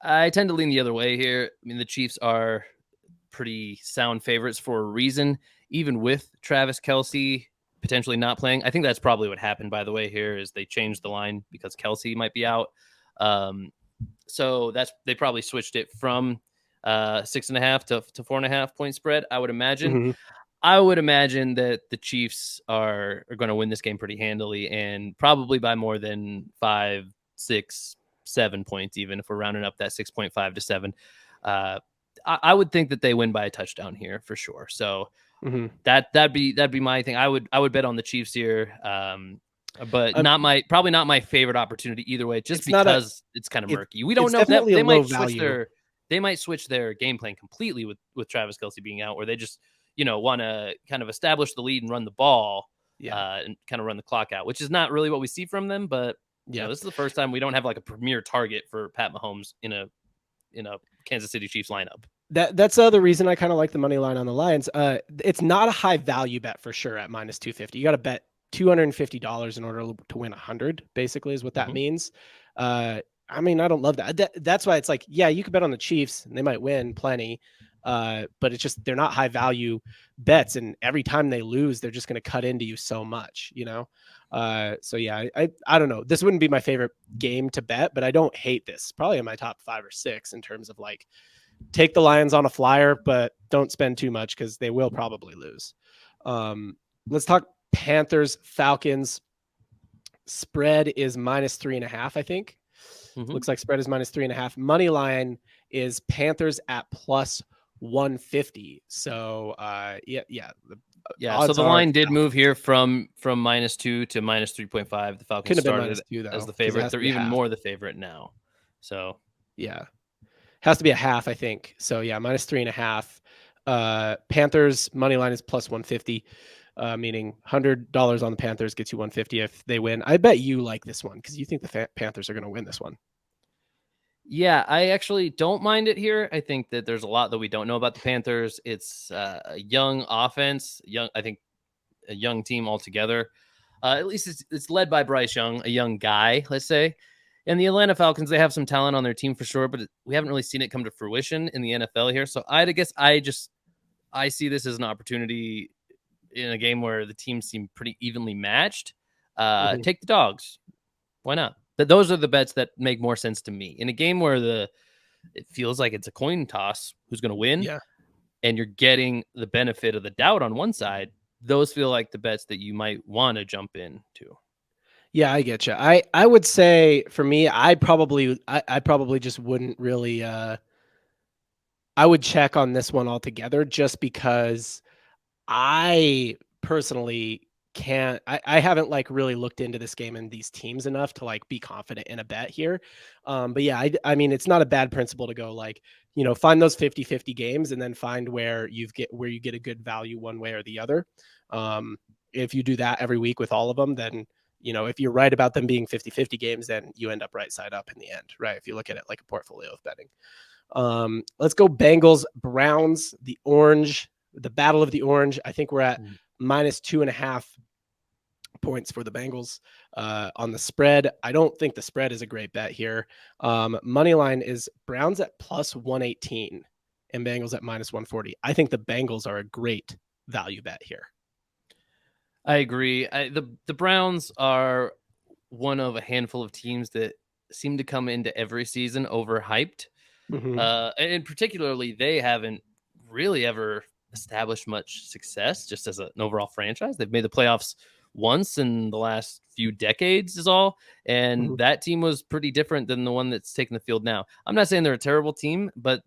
I tend to lean the other way here. I mean, the Chiefs are pretty sound favorites for a reason, even with Travis Kelce potentially not playing. I think that's probably what happened, by the way, here is they changed the line because Kelce might be out. So they probably switched it from 6.5 to 4.5 point spread, I would imagine. Mm-hmm. I would imagine that the Chiefs are going to win this game pretty handily and probably by more than 5, 6, 7 points, even if we're rounding up that 6.5 to 7. I would think that they win by a touchdown here for sure. So that'd be my thing. I would bet on the Chiefs here, but probably not my favorite opportunity either way. Just because it's kind of murky. We don't know that they might switch their game plan completely with Travis Kelce being out, where they just want to kind of establish the lead and run the ball, and kind of run the clock out, which is not really what we see from them. But this is the first time we don't have like a premier target for Pat Mahomes in a Kansas City Chiefs lineup. That's the other reason I kind of like the money line on the Lions. It's not a high value bet for sure at minus 250. You got to bet $250 in order to win 100, basically is what that means. I mean, I don't love that. That's why it's like, yeah, you could bet on the Chiefs and they might win plenty. But it's just, they're not high value bets. And every time they lose, they're just going to cut into you so much, So yeah, I don't know. This wouldn't be my favorite game to bet, but I don't hate this. Probably in my top 5 or 6 in terms of like, take the Lions on a flyer, but don't spend too much because they will probably lose. Let's talk Panthers, Falcons. Spread is minus 3.5, I think. Mm-hmm. Looks like spread is -3.5. Money line is Panthers at +150. So yeah. The Yeah, so odds the are line did move Falcons. here from -2 to -3.5. The Falcons Couldn't have been started -2 as though, the because it favorite. has to They're be a even half. more the favorite now. So Yeah. Has to be a half, I think. So yeah, -3.5. Panthers money line is +150, meaning $100 on the Panthers gets you 150 if they win. I bet you like this one because you think the Panthers are going to win this one. yeah, I actually don't mind it here. I think that there's a lot that we don't know about the Panthers. It's a young offense, I think a young team altogether. At least it's led by Bryce Young, a young guy, let's say. And the Atlanta Falcons, they have some talent on their team for sure, but we haven't really seen it come to fruition in the NFL here. So I guess I see this as an opportunity in a game where the teams seem pretty evenly matched. Mhm. Take the dogs. Why not? Those are the bets that make more sense to me. In a game where it feels like it's a coin toss, who's going to win, Yeah. and you're getting the benefit of the doubt on one side, those feel like the bets that you might want to jump into. Yeah, I get you. I would say for me, I probably just wouldn't really I would check on this one altogether just because I personally can't I haven't like really looked into this game and these teams enough to like be confident in a bet here. But yeah, I mean it's not a bad principle to go like, find those 50-50 games and then find where you get a good value one way or the other. If you do that every week with all of them, then if you're right about them being 50-50 games, then you end up right side up in the end, right? If you look at it like a portfolio of betting. Let's go Bengals, Browns, the battle of the orange. I think we're at -2.5 points for the Bengals on the spread. I don't think the spread is a great bet here. Money line is Browns at +118 and Bengals at -140. I think the Bengals are a great value bet here. I agree. The Browns are one of a handful of teams that seem to come into every season overhyped. Mm-hmm. And particularly, they haven't really ever established much success just as an overall franchise. They've made the playoffs once in the last few decades, is all. Mm-hmm. And that team was pretty different than the one that's taking the field now. I'm not saying they're a terrible team, but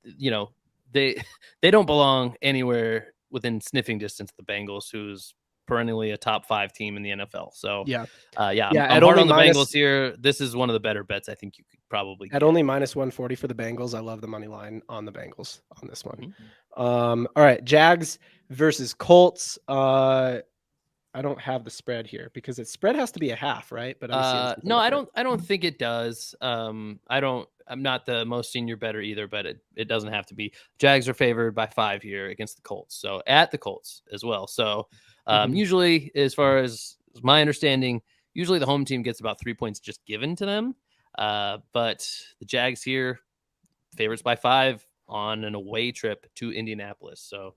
you know they they don't belong anywhere within sniffing distance of the Bengals, who's perennially a top 5 team in the NFL. So, Yeah. yeah, Yeah. I'm hard on the Bengals here. This is one of the better bets I think you could probably At get. only -140 for the Bengals. I love the money line on the Bengals on this one. Mhm. All right, Jags versus Colts. I don't have the spread here because its spread has to be a half, right? But I'm seeing something No, I different. don't. I don't think it does. I don't. I'm not the most senior better either, but it doesn't have to be. Jags are favored by 5 here against the Colts, so at the Colts as well. So, Mhm. usually, as far as my understanding, usually the home team gets about 3 points just given to them. But the Jags here favorites by 5 on an away trip to Indianapolis. So,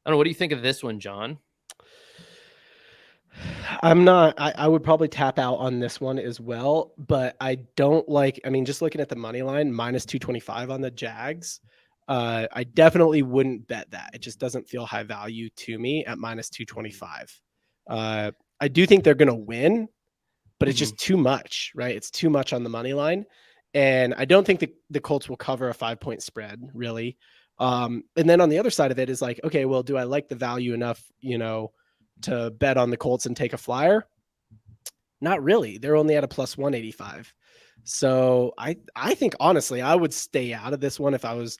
I don't know. What do you think of this one, John? I'm not. I would probably tap out on this one as well, but I don't like. I mean, just looking at the money line, -225 on the Jags. I definitely wouldn't bet that. It just doesn't feel high value to me at -225. I do think they're going to win, but it's Mhm. just too much, right? It's too much on the money line. And I don't think the Colts will cover a 5-point spread, really. And then on the other side of it is like, okay, well, do I like the value enough, to bet on the Colts and take a flyer? Not really. They're only at a +185. So I think honestly, I would stay out of this one if I was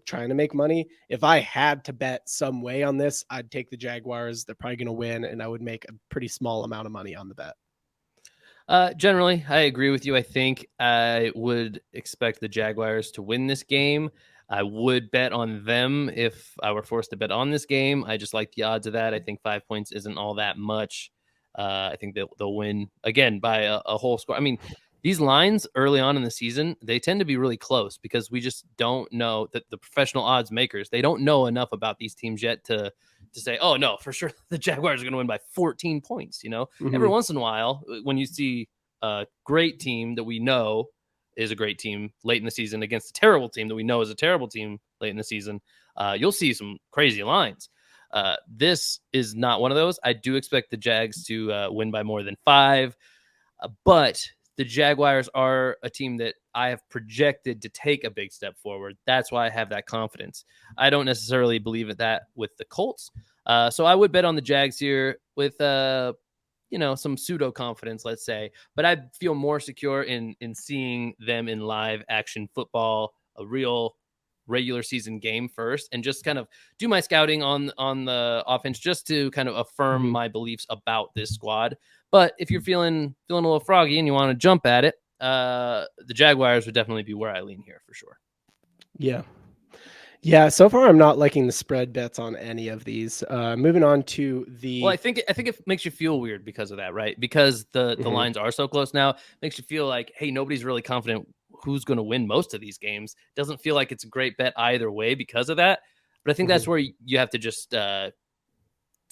trying to make money. If I had to bet some way on this, I'd take the Jaguars. They're probably going to win, and I would make a pretty small amount of money on the bet. Generally, I agree with you. I think I would expect the Jaguars to win this game. I would bet on them if I were forced to bet on this game. I just like the odds of that. I think 5 points isn't all that much. I think they'll win again by a whole score. I mean, these lines early on in the season, they tend to be really close because we just don't know that the professional odds makers, they don't know enough about these teams yet to say, oh no, for sure the Jaguars are going to win by 14 points. Every Mhm. once in a while, when you see a great team that we know is a great team late in the season against a terrible team that we know is a terrible team late in the season, you'll see some crazy lines. This is not one of those. I do expect the Jags to win by more than 5, but the Jaguars are a team that I have projected to take a big step forward. That's why I have that confidence. I don't necessarily believe that with the Colts. So I would bet on the Jags here with some pseudo confidence, let's say. But I feel more secure in seeing them in live action football, a real regular season game first, and just kind of do my scouting on the offense just to kind of affirm my beliefs about this squad. But if you're feeling a little froggy and you want to jump at it, the Jaguars would definitely be where I lean here for sure. Yeah. Yeah, so far I'm not liking the spread bets on any of these. Moving on to the. Well, I think it makes you feel weird because of that, right? Because the lines are so close now, makes you feel like, hey, nobody's really confident who's going to win most of these games. Doesn't feel like it's a great bet either way because of that. But I think that's where you have to just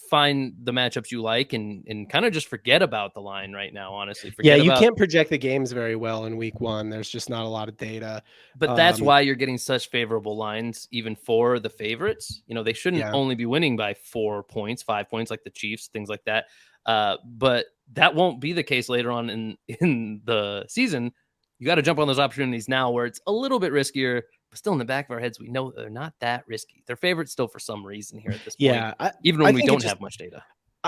find the matchups you like and kind of just forget about the line right now. Honestly, You can't project the games very well in week one. There's just not a lot of data. But that's why you're getting such favorable lines, even for the favorites. They shouldn't only be winning by 4 points, 5 points, like the Chiefs, things like that. But that won't be the case later on in the season. You got to jump on those opportunities now where it's a little bit riskier, but still in the back of our heads, we know they're not that risky. They're favorites still for some reason here at this point, even when we don't have much data.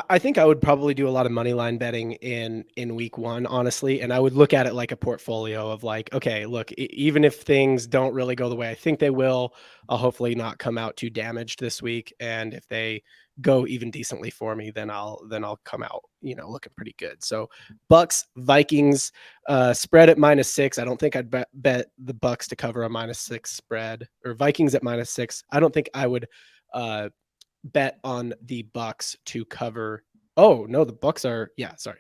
I think I would probably do a lot of money line betting in week one, honestly. And I would look at it like a portfolio of like, okay, look, even if things don't really go the way I think they will, I'll hopefully not come out too damaged this week. And if they go even decently for me, then I'll come out, looking pretty good. So Bucks, Vikings, spread at -6. I don't think I'd bet the Bucks to cover a -6 spread, or Vikings at -6. I don't think I would, bet on the Bucks to cover. Oh no, the Bucks are. Yeah, sorry.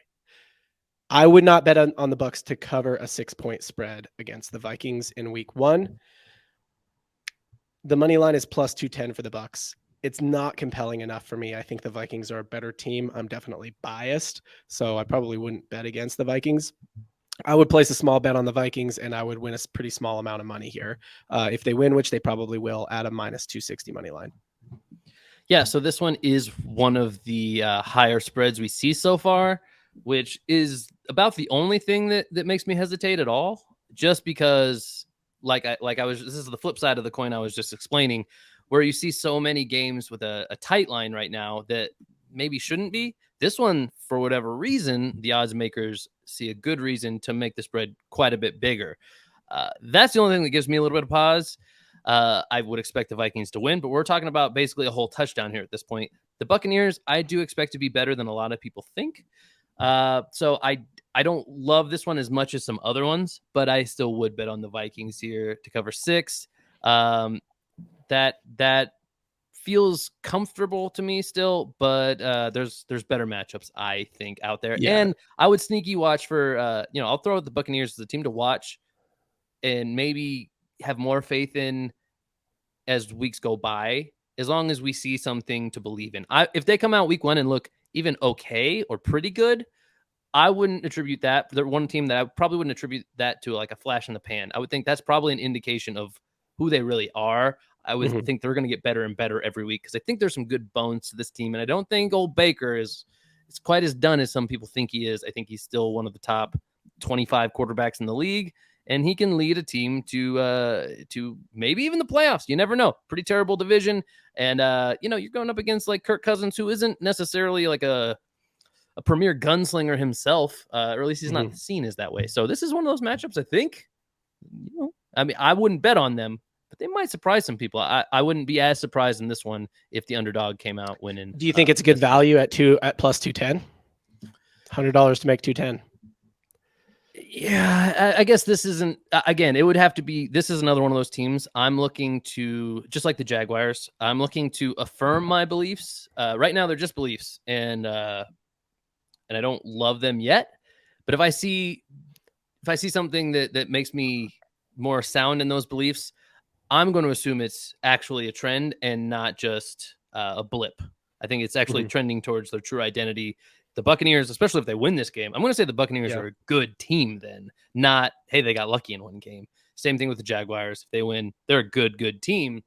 I would not bet on the Bucks to cover a 6-point spread against the Vikings in week one. The money line is +210 for the Bucks. It's not compelling enough for me. I think the Vikings are a better team. I'm definitely biased, so I probably wouldn't bet against the Vikings. I would place a small bet on the Vikings, and I would win a pretty small amount of money here. If they win, which they probably will, at a -260 money line. Yeah, so this one is one of the higher spreads we see so far, which is about the only thing that makes me hesitate at all. Just because, this is the flip side of the coin I was just explaining, where you see so many games with a tight line right now that maybe shouldn't be. This one, for whatever reason, the odds makers see a good reason to make the spread quite a bit bigger. That's the only thing that gives me a little bit of pause. I would expect the Vikings to win, but we're talking about basically a whole touchdown here at this point. The Buccaneers, I do expect to be better than a lot of people think. So I don't love this one as much as some other ones, but I still would bet on the Vikings here to cover 6. That feels comfortable to me still, but there's better matchups, I think, out there. Yeah. And I would sneaky watch for I'll throw out the Buccaneers as a team to watch and maybe have more faith in as weeks go by, as long as we see something to believe in. If they come out week one and look even okay or pretty good, I wouldn't attribute that. They're one team that I probably wouldn't attribute that to like a flash in the pan. I would think that's probably an indication of who they really are. I would think they're going to get better and better every week because I think there's some good bones to this team. And I don't think old Baker is quite as done as some people think he is. I think he's still one of the top 25 quarterbacks in the league. And he can lead a team to maybe even the playoffs. You never know. Pretty terrible division. And, you're going up against like Kirk Cousins, who isn't necessarily like a premier gunslinger himself, or at least he's not seen as that way. So this is one of those matchups, I think. I wouldn't bet on them, but they might surprise some people. I wouldn't be as surprised in this one if the underdog came out winning. Do you think it's a good value at +210? $100 to make 210. Yeah, I guess this isn't, again, it would have to be, this is another one of those teams I'm looking to, just like the Jaguars, I'm looking to affirm my beliefs. Right now, they're just beliefs, and I don't love them yet. But if I see something that makes me more sound in those beliefs, I'm going to assume it's actually a trend and not just a blip. I think it's actually trending towards their true identity. The Buccaneers, especially if they win this game, I'm going to say the Buccaneers are a good team then, not, hey, they got lucky in one game. Same thing with the Jaguars. If they win, they're a good team.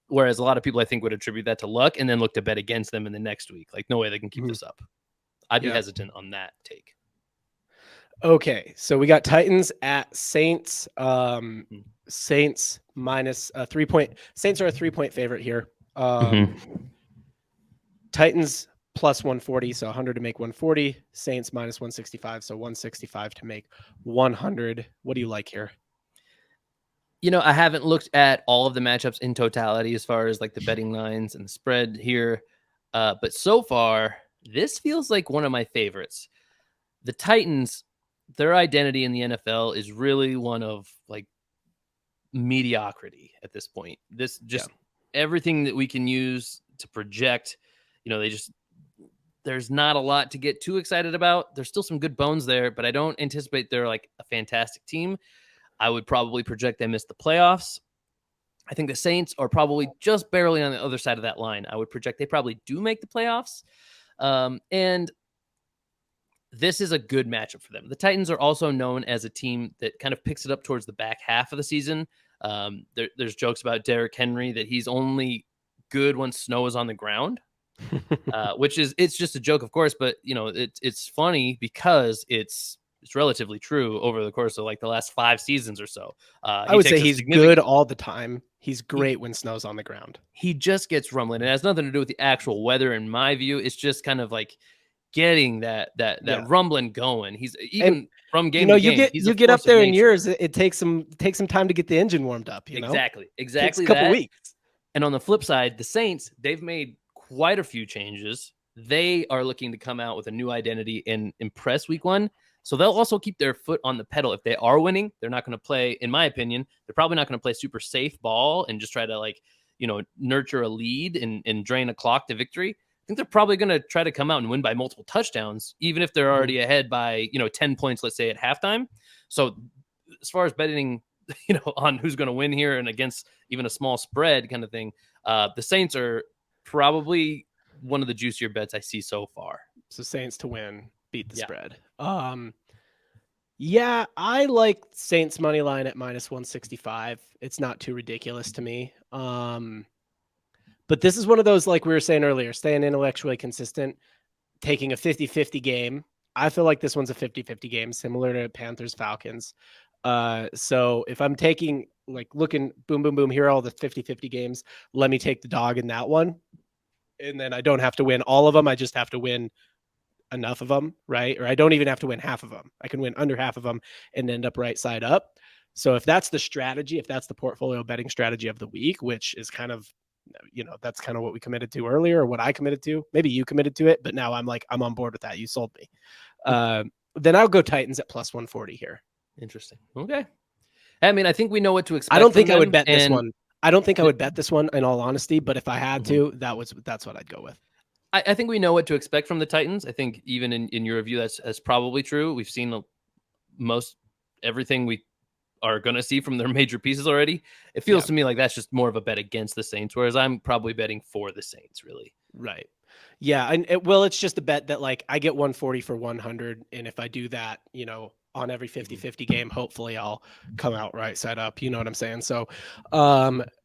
Whereas a lot of people, I think, would attribute that to luck and then look to bet against them in the next week. Like, no way they can keep this up. I'd be hesitant on that take. Okay, so we got Titans at Saints. Mhm. Saints minus a 3 point. Saints are a 3 point favorite here. Mhm. Titans plus 140, so 100 to make 140. Saints minus 165, so 165 to make 100. What do you like here? I haven't looked at all of the matchups in totality as far as like the betting lines and the spread here. But so far, this feels like one of my favorites. The Titans, their identity in the NFL is really one of like mediocrity at this point. This Yeah. just everything that we can use to project, they just there's not a lot to get too excited about. There's still some good bones there, but I don't anticipate they're like a fantastic team. I would probably project they miss the playoffs. I think the Saints are probably just barely on the other side of that line. I would project they probably do make the playoffs. And this is a good matchup for them. The Titans are also known as a team that kind of picks it up towards the back half of the season. There's jokes about Derrick Henry that he's only good when snow is on the ground, which is it's just a joke, of course, but it's funny because it's relatively true over the course of like the last 5 seasons or so. I He would say takes a he's good significant all the time. He's he great when snow's on the ground. he just gets rumbling. It has nothing to do with the actual weather, in my view. It's just kind of like getting that Yeah. rumbling going. He's And even from game to you game, get he's a you get up force of there in nature. years, it takes some time to get the engine warmed up. Exactly, Takes a exactly couple that. weeks. And on the flip side, the Saints, they've made quite a few changes. They are looking to come out with a new identity and impress week one. So they'll also keep their foot on the pedal. If they are winning, they're not going to play, in my opinion, they're probably not going to play super safe ball and just try to nurture a lead and drain a clock to victory. I think they're probably going to try to come out and win by multiple touchdowns, even if they're Mhm. already ahead by, 10 points, let's say at halftime. So as far as betting, on who's going to win here and against even a small spread kind of thing, the Saints are probably one of the juicier bets I see so far. So Saints to win, beat the Yeah. spread. Yeah, I like Saints money line at minus 165. It's not too ridiculous to me. But this is one of those, like we were saying earlier, staying intellectually consistent, taking a 50-50 game. I feel like this one's a 50-50 game, similar to Panthers Falcons. So if I'm taking like looking boom, boom, boom, here are all the 50-50 games, let me take the dog in that one. And then I don't have to win all of them. I just have to win enough of them, right? Or I don't even have to win half of them. I can win under half of them and end up right side up. So if that's the strategy, if that's the portfolio betting strategy of the week, which is kind of, that's kind of what we committed to earlier or what I committed to. Maybe you committed to it, but now I'm like, I'm on board with that. You sold me. Then I'll go Titans at plus 140 here. Interesting. Okay. I mean, I think we know what to I expect don't from think I would them. bet this And one. I don't think I would bet this one in all honesty, but if I had Mhm. to, that's what I'd go with. I think we know what to expect from the Titans. I think even in your review, that's probably true. We've seen most everything we are going to see from their major pieces already. It feels Yeah. to me like that's just more of a bet against the Saints, whereas I'm probably betting for the Saints, really. Right. Yeah, and it's just a bet that like I get 140 for 100, and if I do that, on every Mhm. 50-50 game, hopefully I'll come out right side up. You know what I'm saying? So,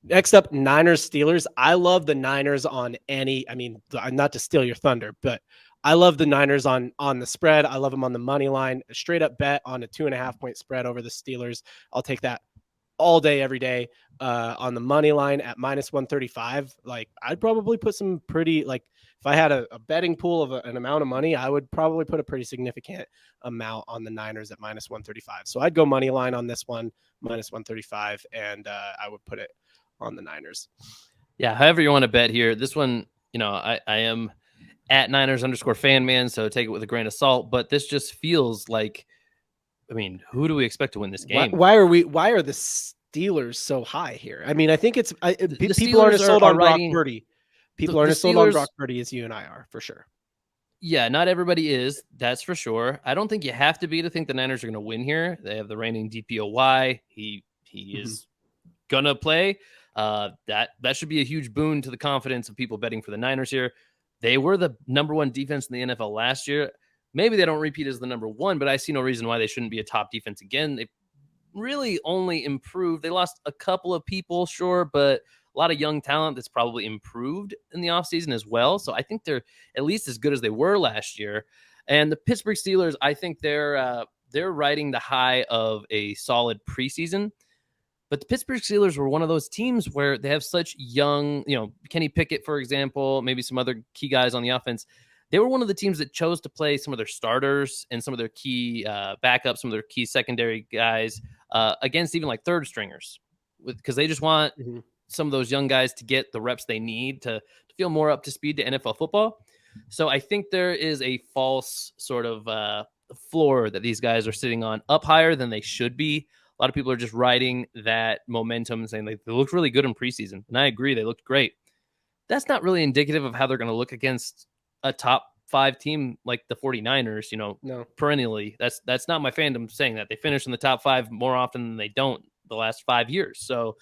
next up, Niners Steelers. I love the Niners on any. I mean, not to steal your thunder, but I love the Niners on the spread. I love them on the money line. A straight up bet on a 2.5 point spread over the Steelers. I'll take that all day, every day. On the money line at minus 135, like I'd probably put some pretty, like if I had a betting pool of an amount of money, I would probably put a pretty significant amount on the Niners at minus 135. So I'd go money line on this one, minus 135, and I would put it on the Niners. Yeah, however you want to bet here. This one, I am at Niners_fan man, so take it with a grain of salt. But this just feels like, I mean, who do we expect to win this game? Why are the Steelers so high here? I mean, I think The people aren't Steelers as sold are on Brock riding Purdy. People the aren't as sold on Steelers. Brock Purdy as you and I are, for sure. Yeah, not everybody is. That's for sure. I don't think you have to be to think the Niners are going to win here. They have the reigning DPOY. He Mhm. is gonna play. That should be a huge boon to the confidence of people betting for the Niners here. They were the number one defense in the NFL last year. Maybe they don't repeat as the number one, but I see no reason why they shouldn't be a top defense again. They really only improved. They lost a couple of people, sure, but a lot of young talent that's probably improved in the offseason as well. So I think they're at least as good as they were last year. And the Pittsburgh Steelers, I think they're they're riding the high of a solid preseason. But the Pittsburgh Steelers were one of those teams where they have such young, Kenny Pickett, for example, maybe some other key guys on the offense. They were one of the teams that chose to play some of their starters and some of their key backups, some of their key secondary guys against even like third stringers, because they just want some of those young guys to get the reps they need to feel more up to speed to NFL football. So I think there is a false sort of floor that these guys are sitting on up higher than they should be. A lot of people are just riding that momentum and saying they looked really good in preseason. And I agree, they looked great. That's not really indicative of how they're going to look against a top 5 team like the 49ers, No. perennially. That's not my fandom saying that. They finish in the top 5 more often than they don't the last 5 years. So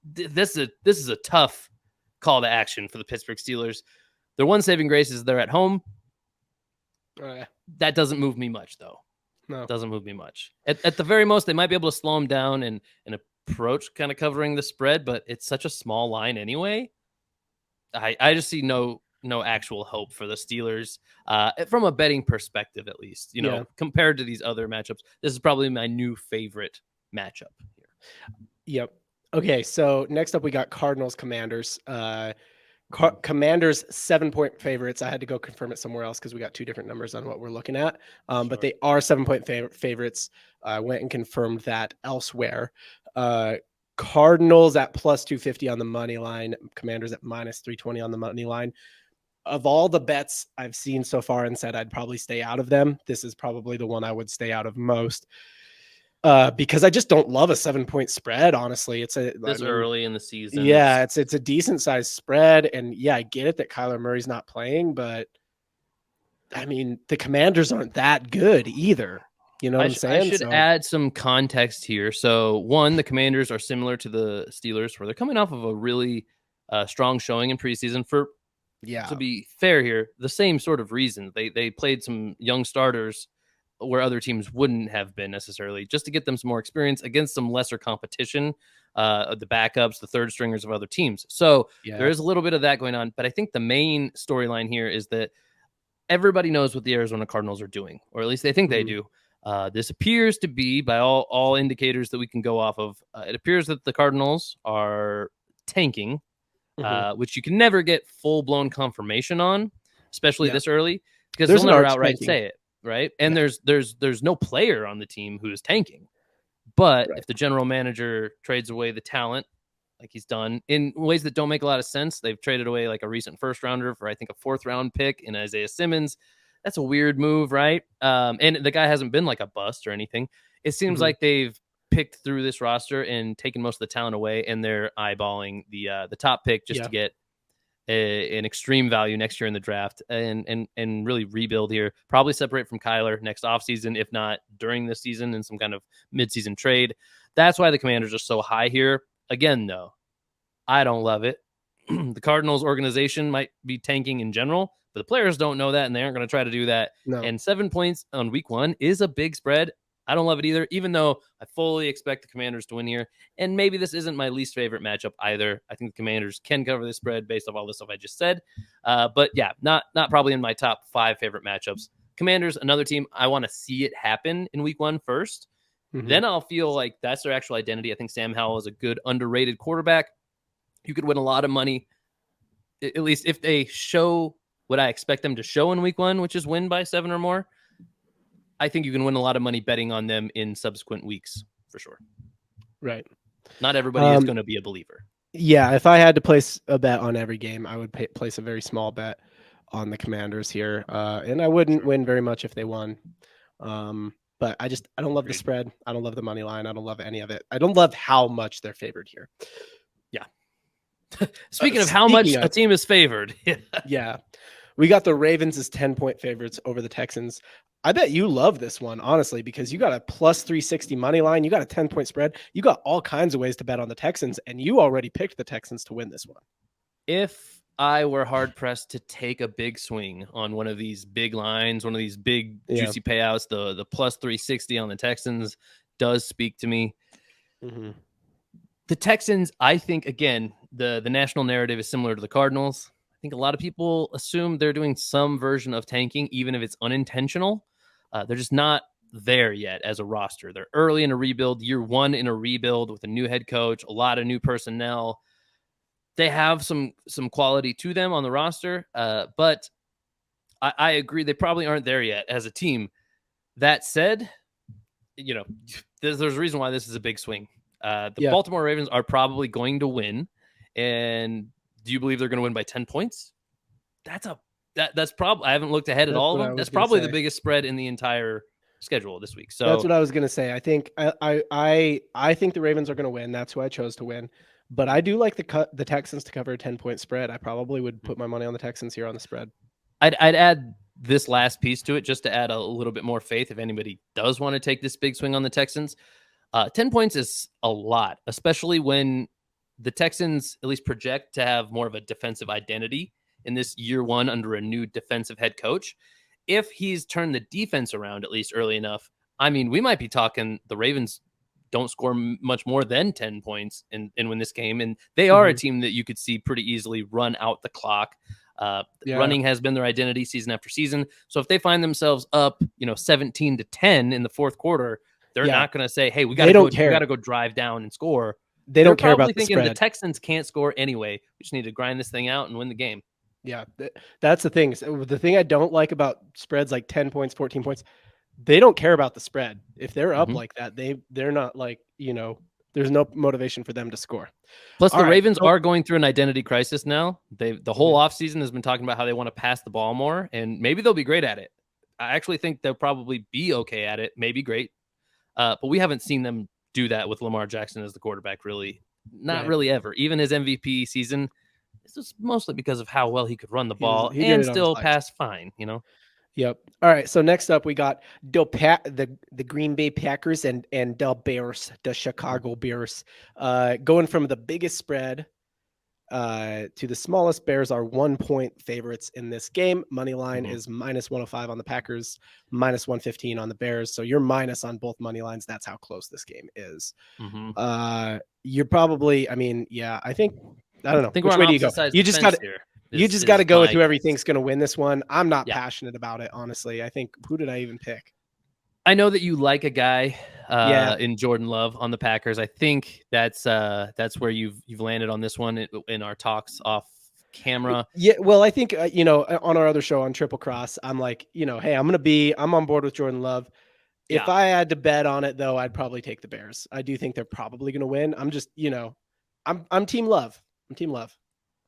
this is a tough call to action for the Pittsburgh Steelers. Their one saving grace is they're at home. That doesn't move me much, though. No. Doesn't move me much. At the very most, they might be able to slow them down and approach kind of covering the spread, but it's such a small line anyway. I just see no actual hope for the Steelers from a betting perspective, at least. Compared to these other matchups, this is probably my new favorite matchup here. Yep. Okay, so next up we got Cardinals Commanders. Commanders 7-point favorites. I had to go confirm it somewhere else because we got 2 different numbers on what we're looking at. But they are 7-point favorites. I went and confirmed that elsewhere. Cardinals at plus 250 on the money line. Commanders at minus 320 on the money line. Of all the bets I've seen so far and said I'd probably stay out of them, this is probably the one I would stay out of most. Because I just don't love a 7-point spread. Honestly, early in the season. Yeah, it's a decent sized spread, and yeah, I get it that Kyler Murray's not playing, but I mean the Commanders aren't that good either. You know what I'm saying? I should add some context here. So, one, the Commanders are similar to the Steelers, where they're coming off of a really strong showing in preseason. To be fair here, the same sort of reason. They played some young starters where other teams wouldn't have been necessarily, just to get them some more experience against some lesser competition, the backups, the third stringers of other teams. So there is a little bit of that going on. But I think the main storyline here is that everybody knows what the Arizona Cardinals are doing, or at least they think they do. This appears to be, by all indicators that we can go off of, it appears that the Cardinals are tanking, which you can never get full-blown confirmation on, especially this early, because they'll never outright say it. Right. And there's no player on the team who is tanking. But if the general manager trades away the talent, like he's done in ways that don't make a lot of sense, they've traded away like a recent first rounder for, I think, a 4th round pick in Isaiah Simmons. That's a weird move, right? And the guy hasn't been like a bust or anything. It seems like they've picked through this roster and taken most of the talent away, and they're eyeballing the top pick just to get an extreme value next year in the draft and really rebuild here. Probably separate from Kyler next offseason, if not during this season in some kind of midseason trade. That's why the Commanders are so high here. Again, though, I don't love it. The Cardinals organization might be tanking in general, but the players don't know that, and they aren't going to try to do that. No. And 7 points on week 1 is a big spread. I don't love it either, even though I fully expect the Commanders to win here. And maybe this isn't my least favorite matchup either. I think the Commanders can cover this spread based off all the stuff I just said. But yeah, not probably in my top 5 favorite matchups. Commanders, another team, I want to see it happen in week 1 first. Then I'll feel like that's their actual identity. I think Sam Howell is a good, underrated quarterback. You could win a lot of money, at least if they show what I expect them to show in week 1, which is win by 7 or more. I think you can win a lot of money betting on them in subsequent weeks, for sure. Right. Not everybody is going to be a believer. Yeah, if I had to place a bet on every game, I would place a very small bet on the Commanders here. And I wouldn't win very much if they won. But I don't love the spread. I don't love the money line. I don't love any of it. I don't love how much they're favored here. Yeah. Speaking of how much a team is favored. Yeah. We got the Ravens as 10-point favorites over the Texans. I bet you love this one, honestly, because you got a plus 360 money line. You got a 10-point spread. You got all kinds of ways to bet on the Texans, and you already picked the Texans to win this one. If I were hard-pressed to take a big swing on one of these big lines, one of these big juicy payouts, the plus 360 on the Texans does speak to me. The Texans, I think, again, the national narrative is similar to the Cardinals. I think a lot of people assume they're doing some version of tanking, even if it's unintentional. They're just not there yet as a roster. They're early in a rebuild, year one in a rebuild with a new head coach, a lot of new personnel. They have some quality to them on the roster, but I agree they probably aren't there yet as a team. That said, there's a reason why this is a big swing. The Baltimore Ravens are probably going to win, and do you believe they're going to win by 10 points? That's probably, I haven't looked ahead at all of them. That's probably the biggest spread in the entire schedule this week. So that's what I was going to say. I think I think the Ravens are going to win. That's who I chose to win. But I do like the Texans to cover a 10-point spread. I probably would put my money on the Texans here on the spread. I'd add this last piece to it just to add a little bit more faith if anybody does want to take this big swing on the Texans. 10 points is a lot, especially when the Texans at least project to have more of a defensive identity in this year one under a new defensive head coach. If he's turned the defense around at least early enough, I mean, we might be talking the Ravens don't score much more than 10 points and win this game. And they are a team that you could see pretty easily run out the clock. Running has been their identity season after season. So if they find themselves up, 17-10 in the fourth quarter, they're not going to say, "Hey, we got to go drive down and score." They don't care about the spread. The Texans can't score anyway. We just need to grind this thing out and win the game. Yeah, that's the thing. So the thing I don't like about spreads like 10 points, 14 points, they don't care about the spread. If they're up like that, they're not like, there's no motivation for them to score. Plus, the Ravens are going through an identity crisis now. The whole offseason has been talking about how they want to pass the ball more, and maybe they'll be great at it. I actually think they'll probably be okay at it, maybe great. But we haven't seen them do that with Lamar Jackson as the quarterback, really. Not really ever. Even his MVP season, this is mostly because of how well he could run the ball and still pass fine, Yep. All right. So next up, we got the Green Bay Packers and the Bears, the Chicago Bears, going from the biggest spread to the smallest. Bears are 1-point favorites in this game. Money line is -105 on the Packers, -115 on the Bears. So you're minus on both money lines. That's how close this game is. You're probably, I don't know. Which way do you go? You just got to go with who everything's going to win this one. I'm not passionate about it, honestly. I think, who did I even pick? I know that you like a guy in Jordan Love on the Packers. I think that's where you've landed on this one in our talks off camera. Yeah, well, I think on our other show on Triple Cross, I'm like, hey, I'm on board with Jordan Love. If I had to bet on it, though, I'd probably take the Bears. I do think they're probably going to win. I'm just, I'm Team Love. I'm Team Love.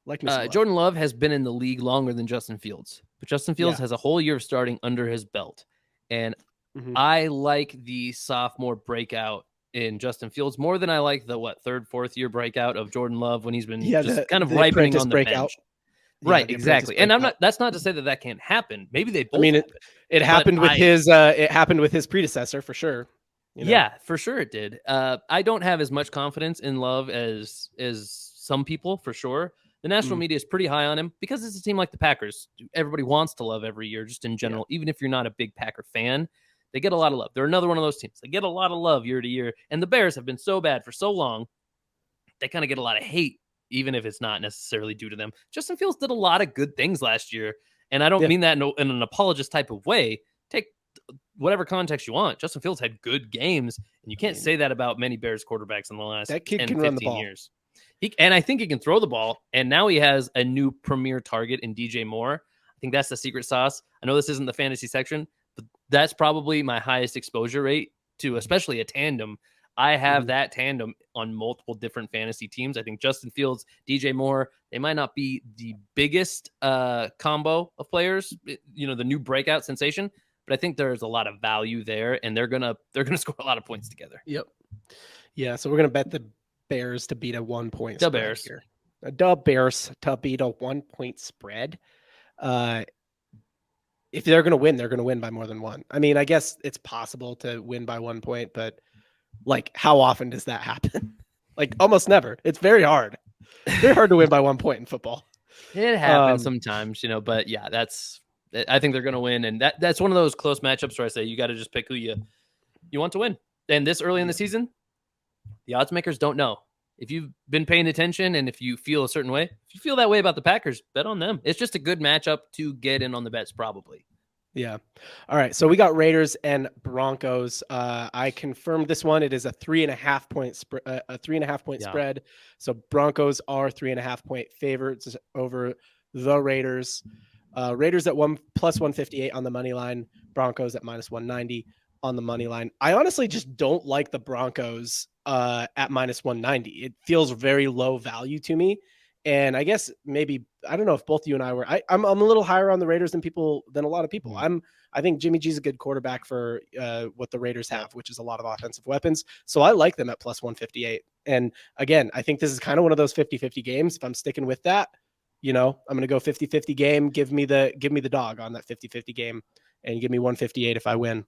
Like Love. Jordan Love has been in the league longer than Justin Fields, but Justin Fields has a whole year of starting under his belt. And I like the sophomore breakout in Justin Fields more than I like the third, fourth year breakout of Jordan Love when he's been kind of ripening on the bench. Right, exactly. And that's not to say that can't happen. Maybe they both. It happened with it happened with his predecessor for sure. Yeah, for sure it did. I don't have as much confidence in Love as some people, for sure. The national media is pretty high on him because it's a team like the Packers. Everybody wants to Love every year, just in general. Even if you're not a big Packer fan, they get a lot of love. They're another one of those teams. They get a lot of love year to year. And the Bears have been so bad for so long, they kind of get a lot of hate, even if it's not necessarily due to them. Justin Fields did a lot of good things last year, and I don't mean that in an apologist type of way. Take whatever context you want. Justin Fields had good games, and you can't say that about many Bears quarterbacks in the last 10, 15 years. And I think he can throw the ball, and now he has a new premier target in DJ Moore. I think that's the secret sauce. I know this isn't the fantasy section, but that's probably my highest exposure rate to especially a tandem. I have that tandem on multiple different fantasy teams. I think Justin Fields, DJ Moore, they might not be the biggest combo of players, the new breakout sensation, but I think there's a lot of value there, and they're gonna score a lot of points together. Yep. Yeah, so we're gonna bet the Bears to beat a 1-point spread. Bears. Here. The Bears to beat a 1-point spread. If they're going to win by more than one. I mean, I guess it's possible to win by 1 point, but how often does that happen? Almost never. It's very hard. Very hard to win by 1 point in football. It happens sometimes, but yeah, I think they're going to win. And that's one of those close matchups where I say you got to just pick who you want to win. And this early in the season, the odds makers don't know. If you've been paying attention and if you feel a certain way, if you feel that way about the Packers, bet on them. It's just a good matchup to get in on the bets, probably. Yeah. All right. So we got Raiders and Broncos. I confirmed this one. It is a 3.5 point spread. A 3.5 point Yeah. spread. So Broncos are 3.5 point favorites over the Raiders. Raiders at one plus 158 on the money line. Broncos at minus 190 on the money line. I honestly just don't like the Broncos at minus 190. It feels very low value to me. And I guess maybe I don't know if both you and I were. I'm a little higher on the Raiders than a lot of people. Mhm. I think Jimmy G's a good quarterback for what the Raiders Yep. have, which is a lot of offensive weapons. So I like them at plus 158. And again, I think this is kind of one of those 50-50 games. If I'm sticking with that, I'm going to go 50-50 game. Give me the dog on that 50-50 game, and give me 158 if I win.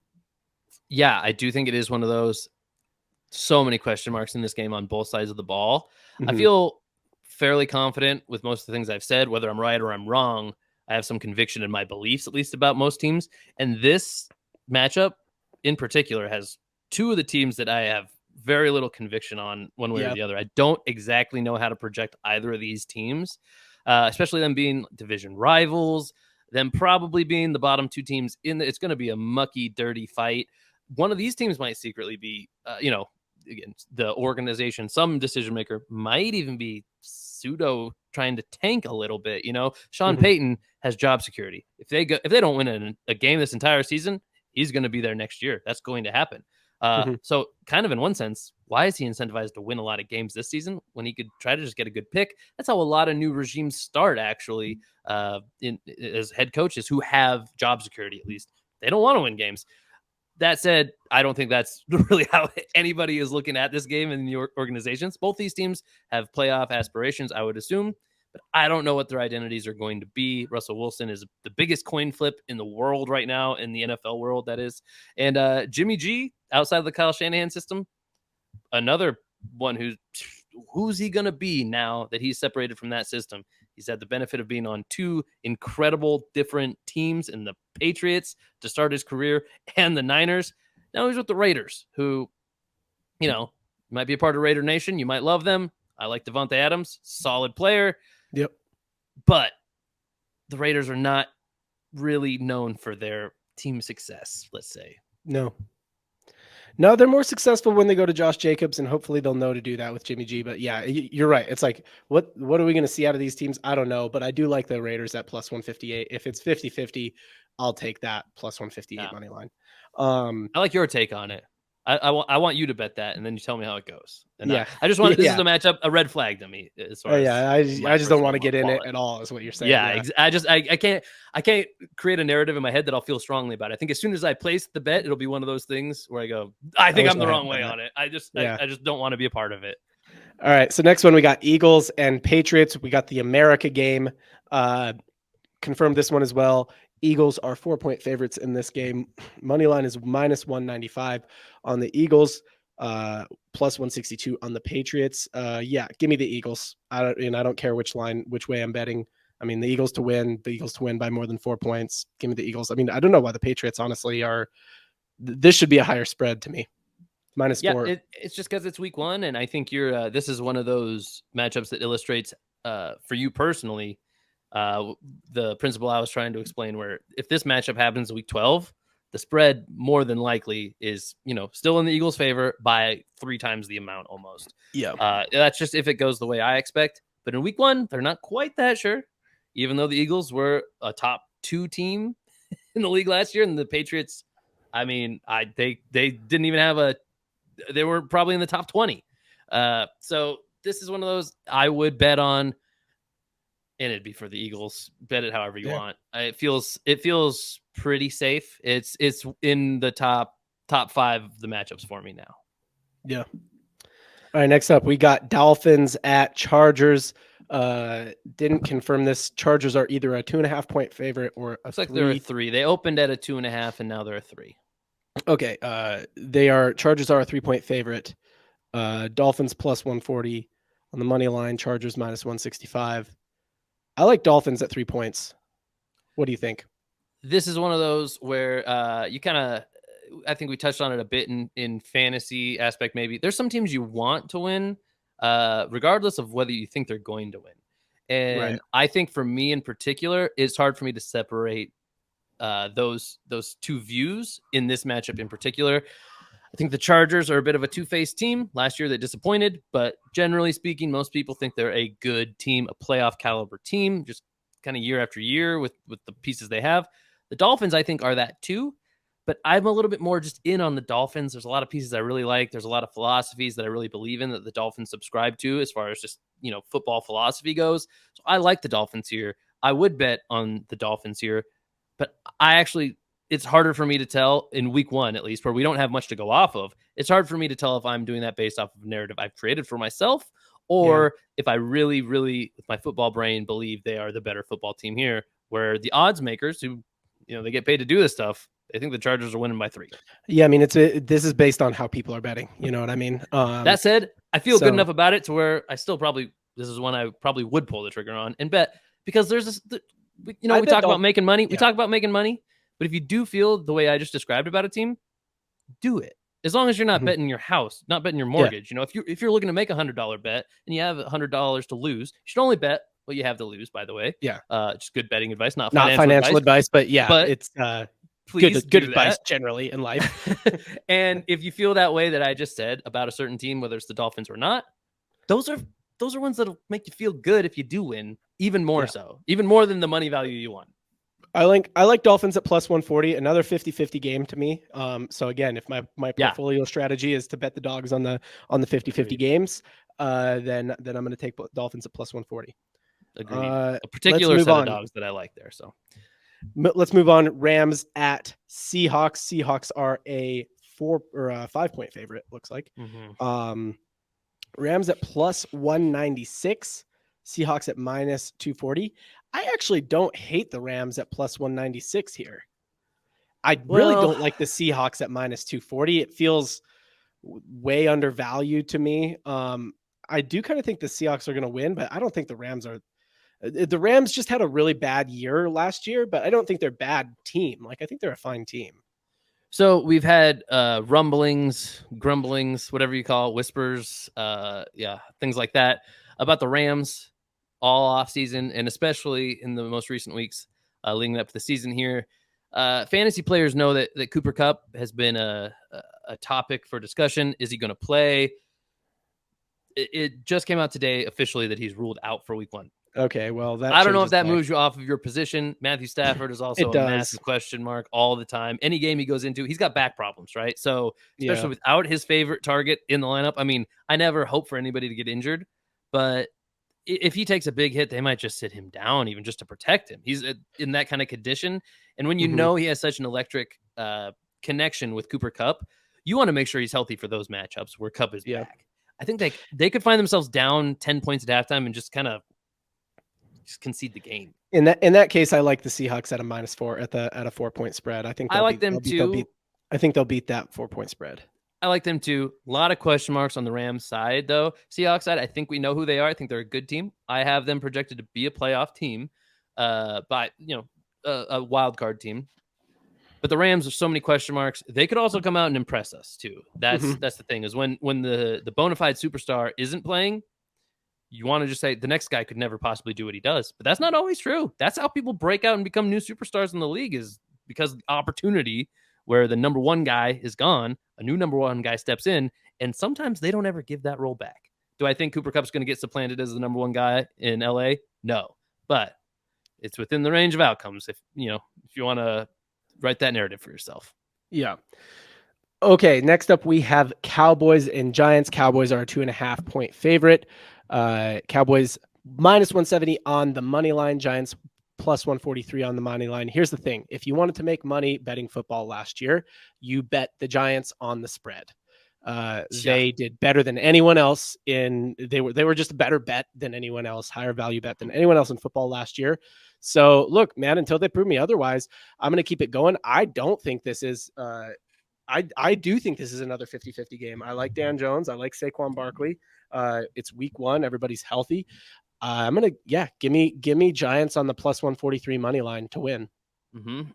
Yeah, I do think it is one of those. So many question marks in this game on both sides of the ball. I Mm-hmm. feel fairly confident with most of the things I've said, whether I'm right or I'm wrong. I have some conviction in my beliefs, at least about most teams. And this matchup in particular has two of the teams that I have very little conviction on one way or Yeah. the other. I don't exactly know how to project either of these teams, especially them being division rivals, them probably being the bottom two teams it's going to be a mucky, dirty fight. One of these teams might secretly be, again, the organization, some decision maker might even be pseudo trying to tank a little bit. Sean Mm-hmm. Payton has job security. If they don't win a game this entire season, he's going to be there next year. That's going to happen. Mm-hmm. So kind of in one sense, why is he incentivized to win a lot of games this season when he could try to just get a good pick? That's how a lot of new regimes start, actually, as head coaches who have job security. At least they don't want to win games. That said, I don't think that's really how anybody is looking at this game in the organizations. Both these teams have playoff aspirations, I would assume, but I don't know what their identities are going to be. Russell Wilson is the biggest coin flip in the world right now, in the NFL world, that is. And Jimmy G, outside of the Kyle Shanahan system, another one who's he going to be now that he's separated from that system? He's had the benefit of being on two incredible different teams in the Patriots to start his career and the Niners. Now he's with the Raiders, who, might be a part of Raider Nation. You might love them. I like Devontae Adams, solid player, Yep. but the Raiders are not really known for their team success, let's say. No. No, they're more successful when they go to Josh Jacobs, and hopefully they'll know to do that with Jimmy G. But yeah, you're right. It's like, what are we going to see out of these teams? I don't know, but I do like the Raiders at plus 158. If it's 50-50, I'll take that plus 158 Yeah. money line. I like your take on it. I want you to bet that, and then you tell me how it goes. And Yeah. I just want this is Yeah. a matchup, a red flag to me as far as Yeah. my I just don't want personal to get in it wallet. at all, is what you're saying. Yeah, Yeah. I can't create a narrative in my head that I'll feel strongly about. I think as soon as I place the bet, it'll be one of those things where I go, I I think wish I'm the I wrong had way done that. on it. I just Yeah. I just don't want to be a part of it. All right. So next one, we got Eagles and Patriots. We got the America game. Confirmed this one as well. Eagles are 4-point favorites in this game. Money line is minus 195 on the Eagles, plus 162 on the Patriots. Yeah, give me the Eagles. I don't care which way I'm betting. I mean, the Eagles to win by more than 4 points. Give me the Eagles. I mean, I don't know why the Patriots honestly are. This should be a higher spread to me. Minus Yeah, 4. it's just because it's week one, and I think this is one of those matchups that illustrates for you personally the principle I was trying to explain. Where if this matchup happens in week 12, the spread more than likely is still in the Eagles' favor by 3 times the amount almost. Yeah. That's just if it goes the way I expect. But in week one, they're not quite that sure, even though the Eagles were a top 2 team in the league last year, and the Patriots. I mean, they didn't even have they were probably in the top 20. So this is one of those I would bet on, and it'd be for the Eagles. Bet it however you want. It feels pretty safe. It's in the top 5 of the matchups for me now. Yeah. All right, next up, we got Dolphins at Chargers. Didn't confirm this. Chargers are either a 2.5-point favorite or a Looks like 3. they're a 3. They opened at a 2.5, and now they're a 3. Okay. Chargers are a 3-point favorite. Dolphins plus 140 on the money line. Chargers minus 165. I like Dolphins at 3 points. What do you think? This is one of those where you kind of, I think we touched on it a bit in fantasy aspect. Maybe there's some teams you want to win, regardless of whether you think they're going to win. And Right. I think for me in particular, it's hard for me to separate those two views in this matchup in particular. I think the Chargers are a bit of a two-faced team. Last year they disappointed, but generally speaking, most people think they're a good team, a playoff caliber team, just kind of year after year with the pieces they have. The Dolphins, I think, are that too, but I'm a little bit more just in on the Dolphins. There's a lot of pieces I really like. There's a lot of philosophies that I really believe in that the Dolphins subscribe to as far as just, football philosophy goes. So I like the Dolphins here. I would bet on the Dolphins here, but it's harder for me to tell in week one, at least, where we don't have much to go off of. It's hard for me to tell if I'm doing that based off of a narrative I've created for myself, or if I really, really, with my football brain, believe they are the better football team here, where the odds makers who, they get paid to do this stuff, they think the Chargers are winning by 3. Yeah, I mean, this is based on how people are betting. You know what I mean? That said, I feel good enough about it to where I still this is one I probably would pull the trigger on and bet, because there's this, we talk about making money. We talk about making money. But if you do feel the way I just described about a team, do it. As long as you're not betting your house, not betting your mortgage. If you're looking to make $100 bet and you have $100 to lose, you should only bet what you have to lose. By the way, just good betting advice, not financial advice, but it's please good advice generally in life. And if you feel that way that I just said about a certain team, whether it's the Dolphins or not, those are ones that'll make you feel good if you do win, even more so, even more than the money value you want. I like Dolphins at plus 140, another 50-50 game to me. So again, if my portfolio strategy is to bet the dogs on the 50-50 games, then I'm going to take Dolphins at plus 140. Agreed. A particular set of dogs that I like there. So let's move on. Rams at Seahawks. Seahawks are a 5-point favorite, looks like. Rams at plus 196. Seahawks at minus 240. I actually don't hate the Rams at plus 196 here. I really don't like the Seahawks at minus 240. It feels way undervalued to me. I do kind of think the Seahawks are going to win, but I don't think the Rams are. The Rams just had a really bad year last year, but I don't think they're a bad team. Like, I think they're a fine team. So we've had rumblings, grumblings, whatever you call it, whispers, things like that about the Rams all off season, and especially in the most recent weeks leading up to the season here. Fantasy players know that Cooper Kupp has been a topic for discussion. Is he going to play? It just came out today officially that he's ruled out for week 1. Okay, well, I don't know if that moves you off of your position. Matthew Stafford is also a massive question mark all the time. Any game he goes into, he's got back problems, right? So especially without his favorite target in the lineup. I mean, I never hope for anybody to get injured, but if he takes a big hit, they might just sit him down even just to protect him. He's in that kind of condition. And when you know he has such an electric connection with Cooper Kupp, you want to make sure he's healthy for those matchups where Kupp is back. I think they could find themselves down 10 points at halftime and just kind of concede the game. In that case, I like the Seahawks at a minus 4 at a 4-point spread. I think I like them too. I think they'll beat that 4-point spread. I like them too. A lot of question marks on the Rams side, though. Seahawks side, I think we know who they are. I think they're a good team. I have them projected to be a playoff team, by a wild card team. But the Rams are so many question marks. They could also come out and impress us too. That's the thing, is when the bona fide superstar isn't playing, you want to just say the next guy could never possibly do what he does. But that's not always true. That's how people break out and become new superstars in the league, is because the opportunity where the number one guy is gone, a new number one guy steps in, and sometimes they don't ever give that role back. Do I think Cooper Kupp's going to get supplanted as the number one guy in LA? No, but it's within the range of outcomes if you want to write that narrative for yourself. Yeah. Okay, next up we have Cowboys and Giants. Cowboys are a 2.5-point favorite. Cowboys minus 170 on the money line. Giants plus 143 on the money line. Here's the thing. If you wanted to make money betting football last year, you bet the Giants on the spread. They did better than anyone else they were just a better bet than anyone else, higher value bet than anyone else in football last year. So look, man, until they prove me otherwise, I'm going to keep it going. I don't think this is I do think this is another 50-50 game. I like Dan Jones. I like Saquon Barkley. It's week 1. Everybody's healthy. I'm going to, give me Giants on the plus 143 money line to win.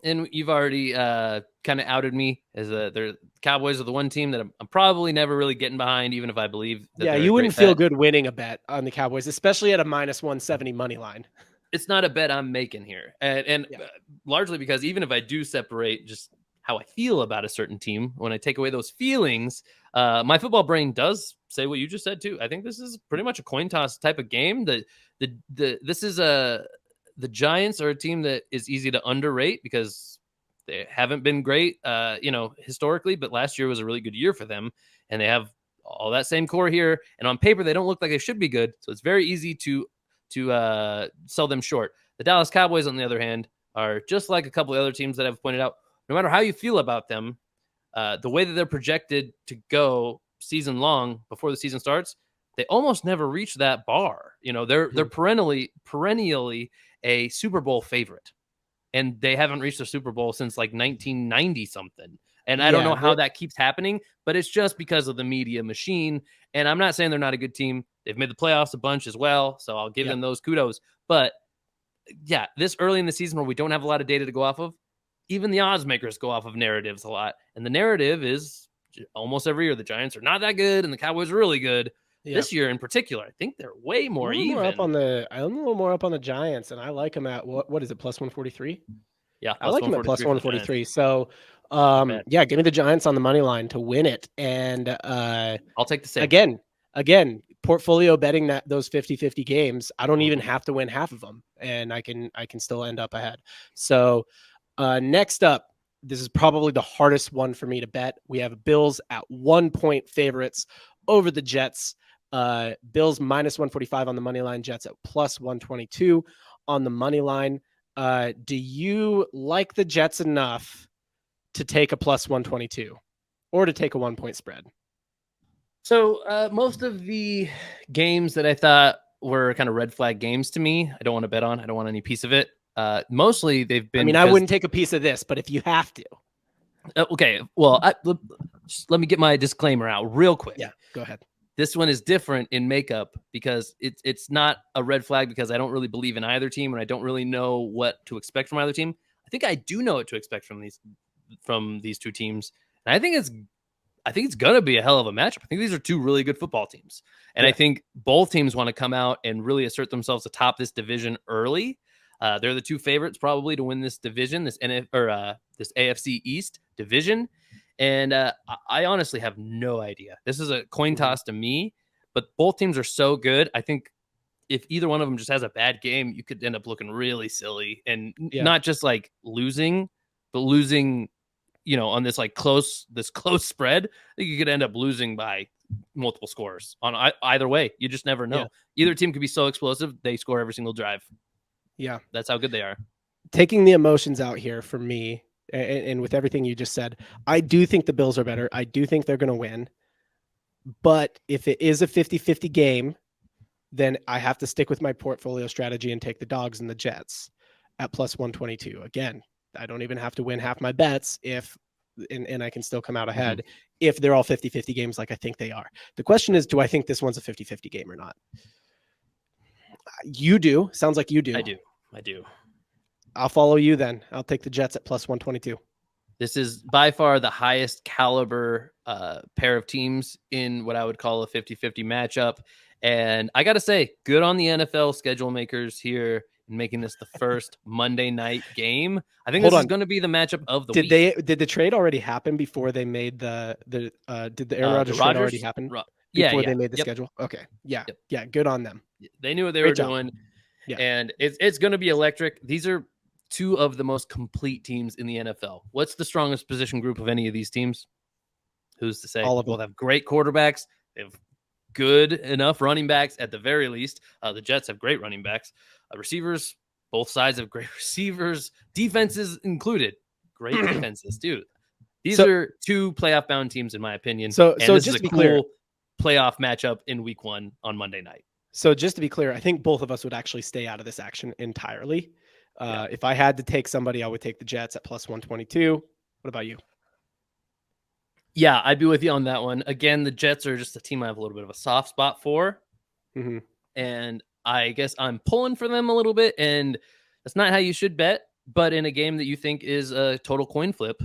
And you've already kind of outed me as the Cowboys are the one team that I'm probably never really getting behind, even if I believe that you wouldn't feel good winning a bet on the Cowboys, especially at a minus 170 money line. It's not a bet I'm making here. And largely because even if I do separate just how I feel about a certain team, when I take away those feelings, my football brain does say what you just said too. I think this is pretty much a coin toss type of game. The Giants are a team that is easy to underrate because they haven't been great, historically, but last year was a really good year for them, and they have all that same core here. And on paper, they don't look like they should be good, so it's very easy to sell them short. The Dallas Cowboys, on the other hand, are just like a couple of other teams that I've pointed out. No matter how you feel about them, the way that they're projected to go season long before the season starts, they almost never reach that bar. They're perennially a Super Bowl favorite, and they haven't reached a Super Bowl since like 1990 something. And I don't know how that keeps happening, but it's just because of the media machine. And I'm not saying they're not a good team. They've made the playoffs a bunch as well, so I'll give them those kudos. But yeah, this early in the season where we don't have a lot of data to go off of, even the odds makers go off of narratives a lot. And the narrative is almost every year the Giants are not that good and the Cowboys are really good. This year in particular, I think they're way more even. I'm a little more up on the Giants, and I like them at what is it, plus 143? Yeah, I like them at plus 143. So, give me the Giants on the money line to win it. And I'll take the same. Again, portfolio betting that those 50-50 games, I don't even have to win half of them, and I can still end up ahead. So, next up, this is probably the hardest one for me to bet. We have Bills at 1 point favorites over the Jets. Bills minus 145 on the money line, Jets at plus 122 on the money line. Do you like the Jets enough to take a plus 122 or to take a 1 point spread? So most of the games that I thought were kind of red flag games to me, I don't want to bet on. I don't want any piece of it. Mostly they've been. I mean, I wouldn't take a piece of this, but if you have to. Okay. Well, let me get my disclaimer out real quick. Yeah, go ahead. This one is different in makeup because it's not a red flag because I don't really believe in either team and I don't really know what to expect from either team. I think I do know what to expect from these two teams. And I think it's gonna be a hell of a matchup. I think these are two really good football teams. And I think both teams want to come out and really assert themselves atop this division early. They're the two favorites probably to win this division, this AFC East division. And I honestly have no idea. This is a coin toss to me, but both teams are so good. I think if either one of them just has a bad game, you could end up looking really silly and not just like losing, but losing, on this close spread. I think you could end up losing by multiple scores on either way. You just never know. Either team could be so explosive, they score every single drive. Yeah. That's how good they are. Taking the emotions out here for me, and with everything you just said, I do think the Bills are better. I do think they're going to win. But if it is a 50-50 game, then I have to stick with my portfolio strategy and take the Dogs and the Jets at plus 122. Again, I don't even have to win half my bets and I can still come out ahead if they're all 50-50 games like I think they are. The question is, do I think this one's a 50-50 game or not? You do. Sounds like you do. I do. I'll follow you then. I'll take the Jets at plus 122. This is by far the highest caliber pair of teams in what I would call a 50-50 matchup. And I got to say, good on the NFL schedule makers here in making this the first Monday night game. I think this is going to be the matchup of the week. Did the trade already happen before they made did the Aaron Rodgers trade already happen before they made the schedule? Okay. Yeah. Yep. Yeah. Good on them. They knew what they were doing. Yeah. And it's going to be electric. These are two of the most complete teams in the NFL. What's the strongest position group of any of these teams? Who's to say? All of them. Both have great quarterbacks. They have good enough running backs at the very least. The Jets have great running backs. Receivers, both sides have great receivers. Defenses included. Great defenses, too. These are two playoff-bound teams, in my opinion. So just to be clear, playoff matchup in week 1 on Monday night. So just to be clear, I think both of us would actually stay out of this action entirely. If I had to take somebody, I would take the Jets at plus 122. What about you? Yeah, I'd be with you on that one. Again, the Jets are just a team I have a little bit of a soft spot for. Mm-hmm. And I guess I'm pulling for them a little bit. And that's not how you should bet. But in a game that you think is a total coin flip,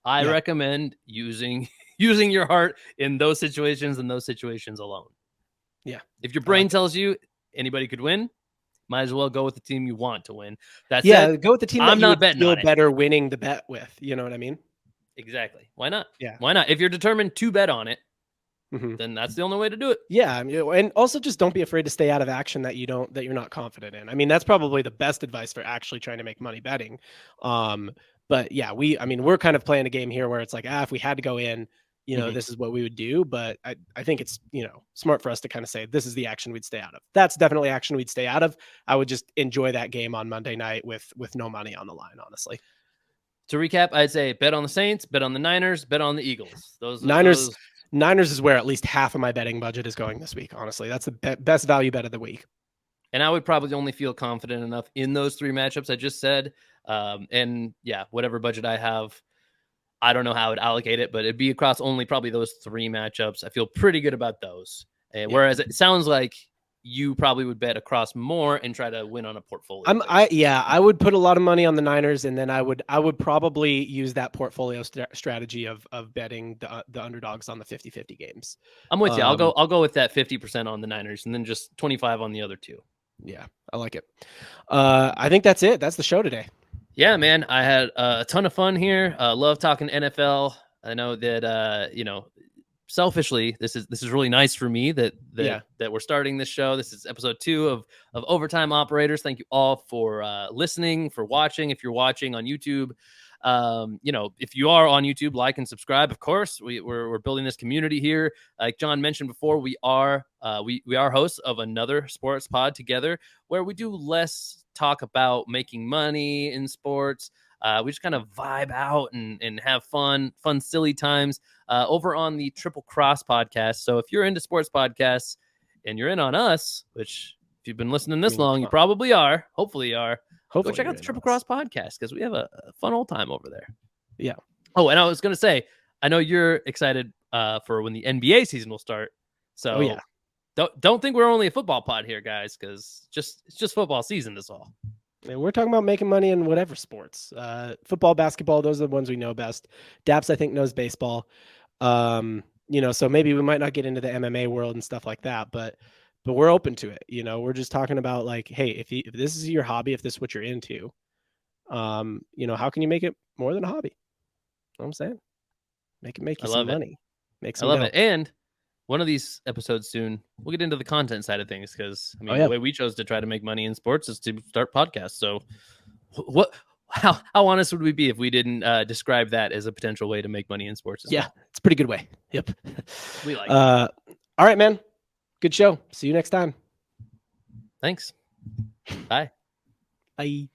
I recommend using your heart in those situations and those situations alone. Yeah. If your brain tells you anybody could win, might as well go with the team you want to win. That Yeah, said, go with the team that I'm you not would betting feel on it. better winning the bet with. You know what I mean? Exactly. Why not? Yeah. Why not? If you're determined to bet on it, Mhm. then that's the only way to do it. Yeah, I mean, and also just don't be afraid to stay out of action that you're not confident in. I mean, that's probably the best advice for actually trying to make money betting. But yeah, I mean, we're kind of playing a game here where it's like, if we had to go in, Mhm. this is what we would do. But I think it's, smart for us to kind of say this is the action we'd stay out of. That's definitely action we'd stay out of. I would just enjoy that game on Monday night with no money on the line, honestly. To recap, I'd say bet on the Saints, bet on the Niners, bet on the Eagles. Niners Niners is where at least half of my betting budget is going this week. Honestly, that's the best value bet of the week. And I would probably only feel confident enough in those 3 matchups I just said. And yeah, whatever budget I have, I don't know how I would allocate it, but it'd be across only probably those 3 matchups. I feel pretty good about those. Yeah. Whereas it sounds like you probably would bet across more and try to win on a portfolio. I would put a lot of money on the Niners, and then I would probably use that portfolio strategy of betting the underdogs on the 50-50 games. I'm with you. I'll go with that 50% on the Niners and then just 25 on the other 2. Yeah, I like it. I think that's it. That's the show today. Yeah, man. I had a ton of fun here. Love talking NFL. I know that selfishly, this is really nice for me that we're starting this show. This is episode 2 of Overtime Operators. Thank you all for listening, for watching. If you're watching on YouTube, if you are on YouTube, like and subscribe. Of course, we're building this community here. Like John mentioned before, we are hosts of another sports pod together where we do less talk about making money in sports. We just kind of vibe out and have fun, silly times over on the Triple Cross podcast. So if you're into sports podcasts and you're in on us, which if you've been listening this long, you probably are. Hopefully you are. Go check out the Triple Cross podcast because we have a fun old time over there. Yeah. Oh, and I was going to say, I know you're excited for when the NBA season will start. So yeah. Don't think we're only a football pod here, guys, because it's just football season. That's all. We're talking about making money in whatever sports, football, basketball. Those are the ones we know best. Daps, I think, knows baseball. So maybe we might not get into the MMA world and stuff like that, but we're open to it. We're just talking about like, hey, if this is your hobby, if this is what you're into, how can you make it more than a hobby? You know what I'm saying? Make you some money. Make some. I love it. And one of these episodes soon, we'll get into the content side of things because the way we chose to try to make money in sports is to start podcasts. So, how honest would we be if we didn't describe that as a potential way to make money in sports? Well? It's a pretty good way. Yep. We like. All right, man. Good show. See you next time. Thanks. Bye. Bye.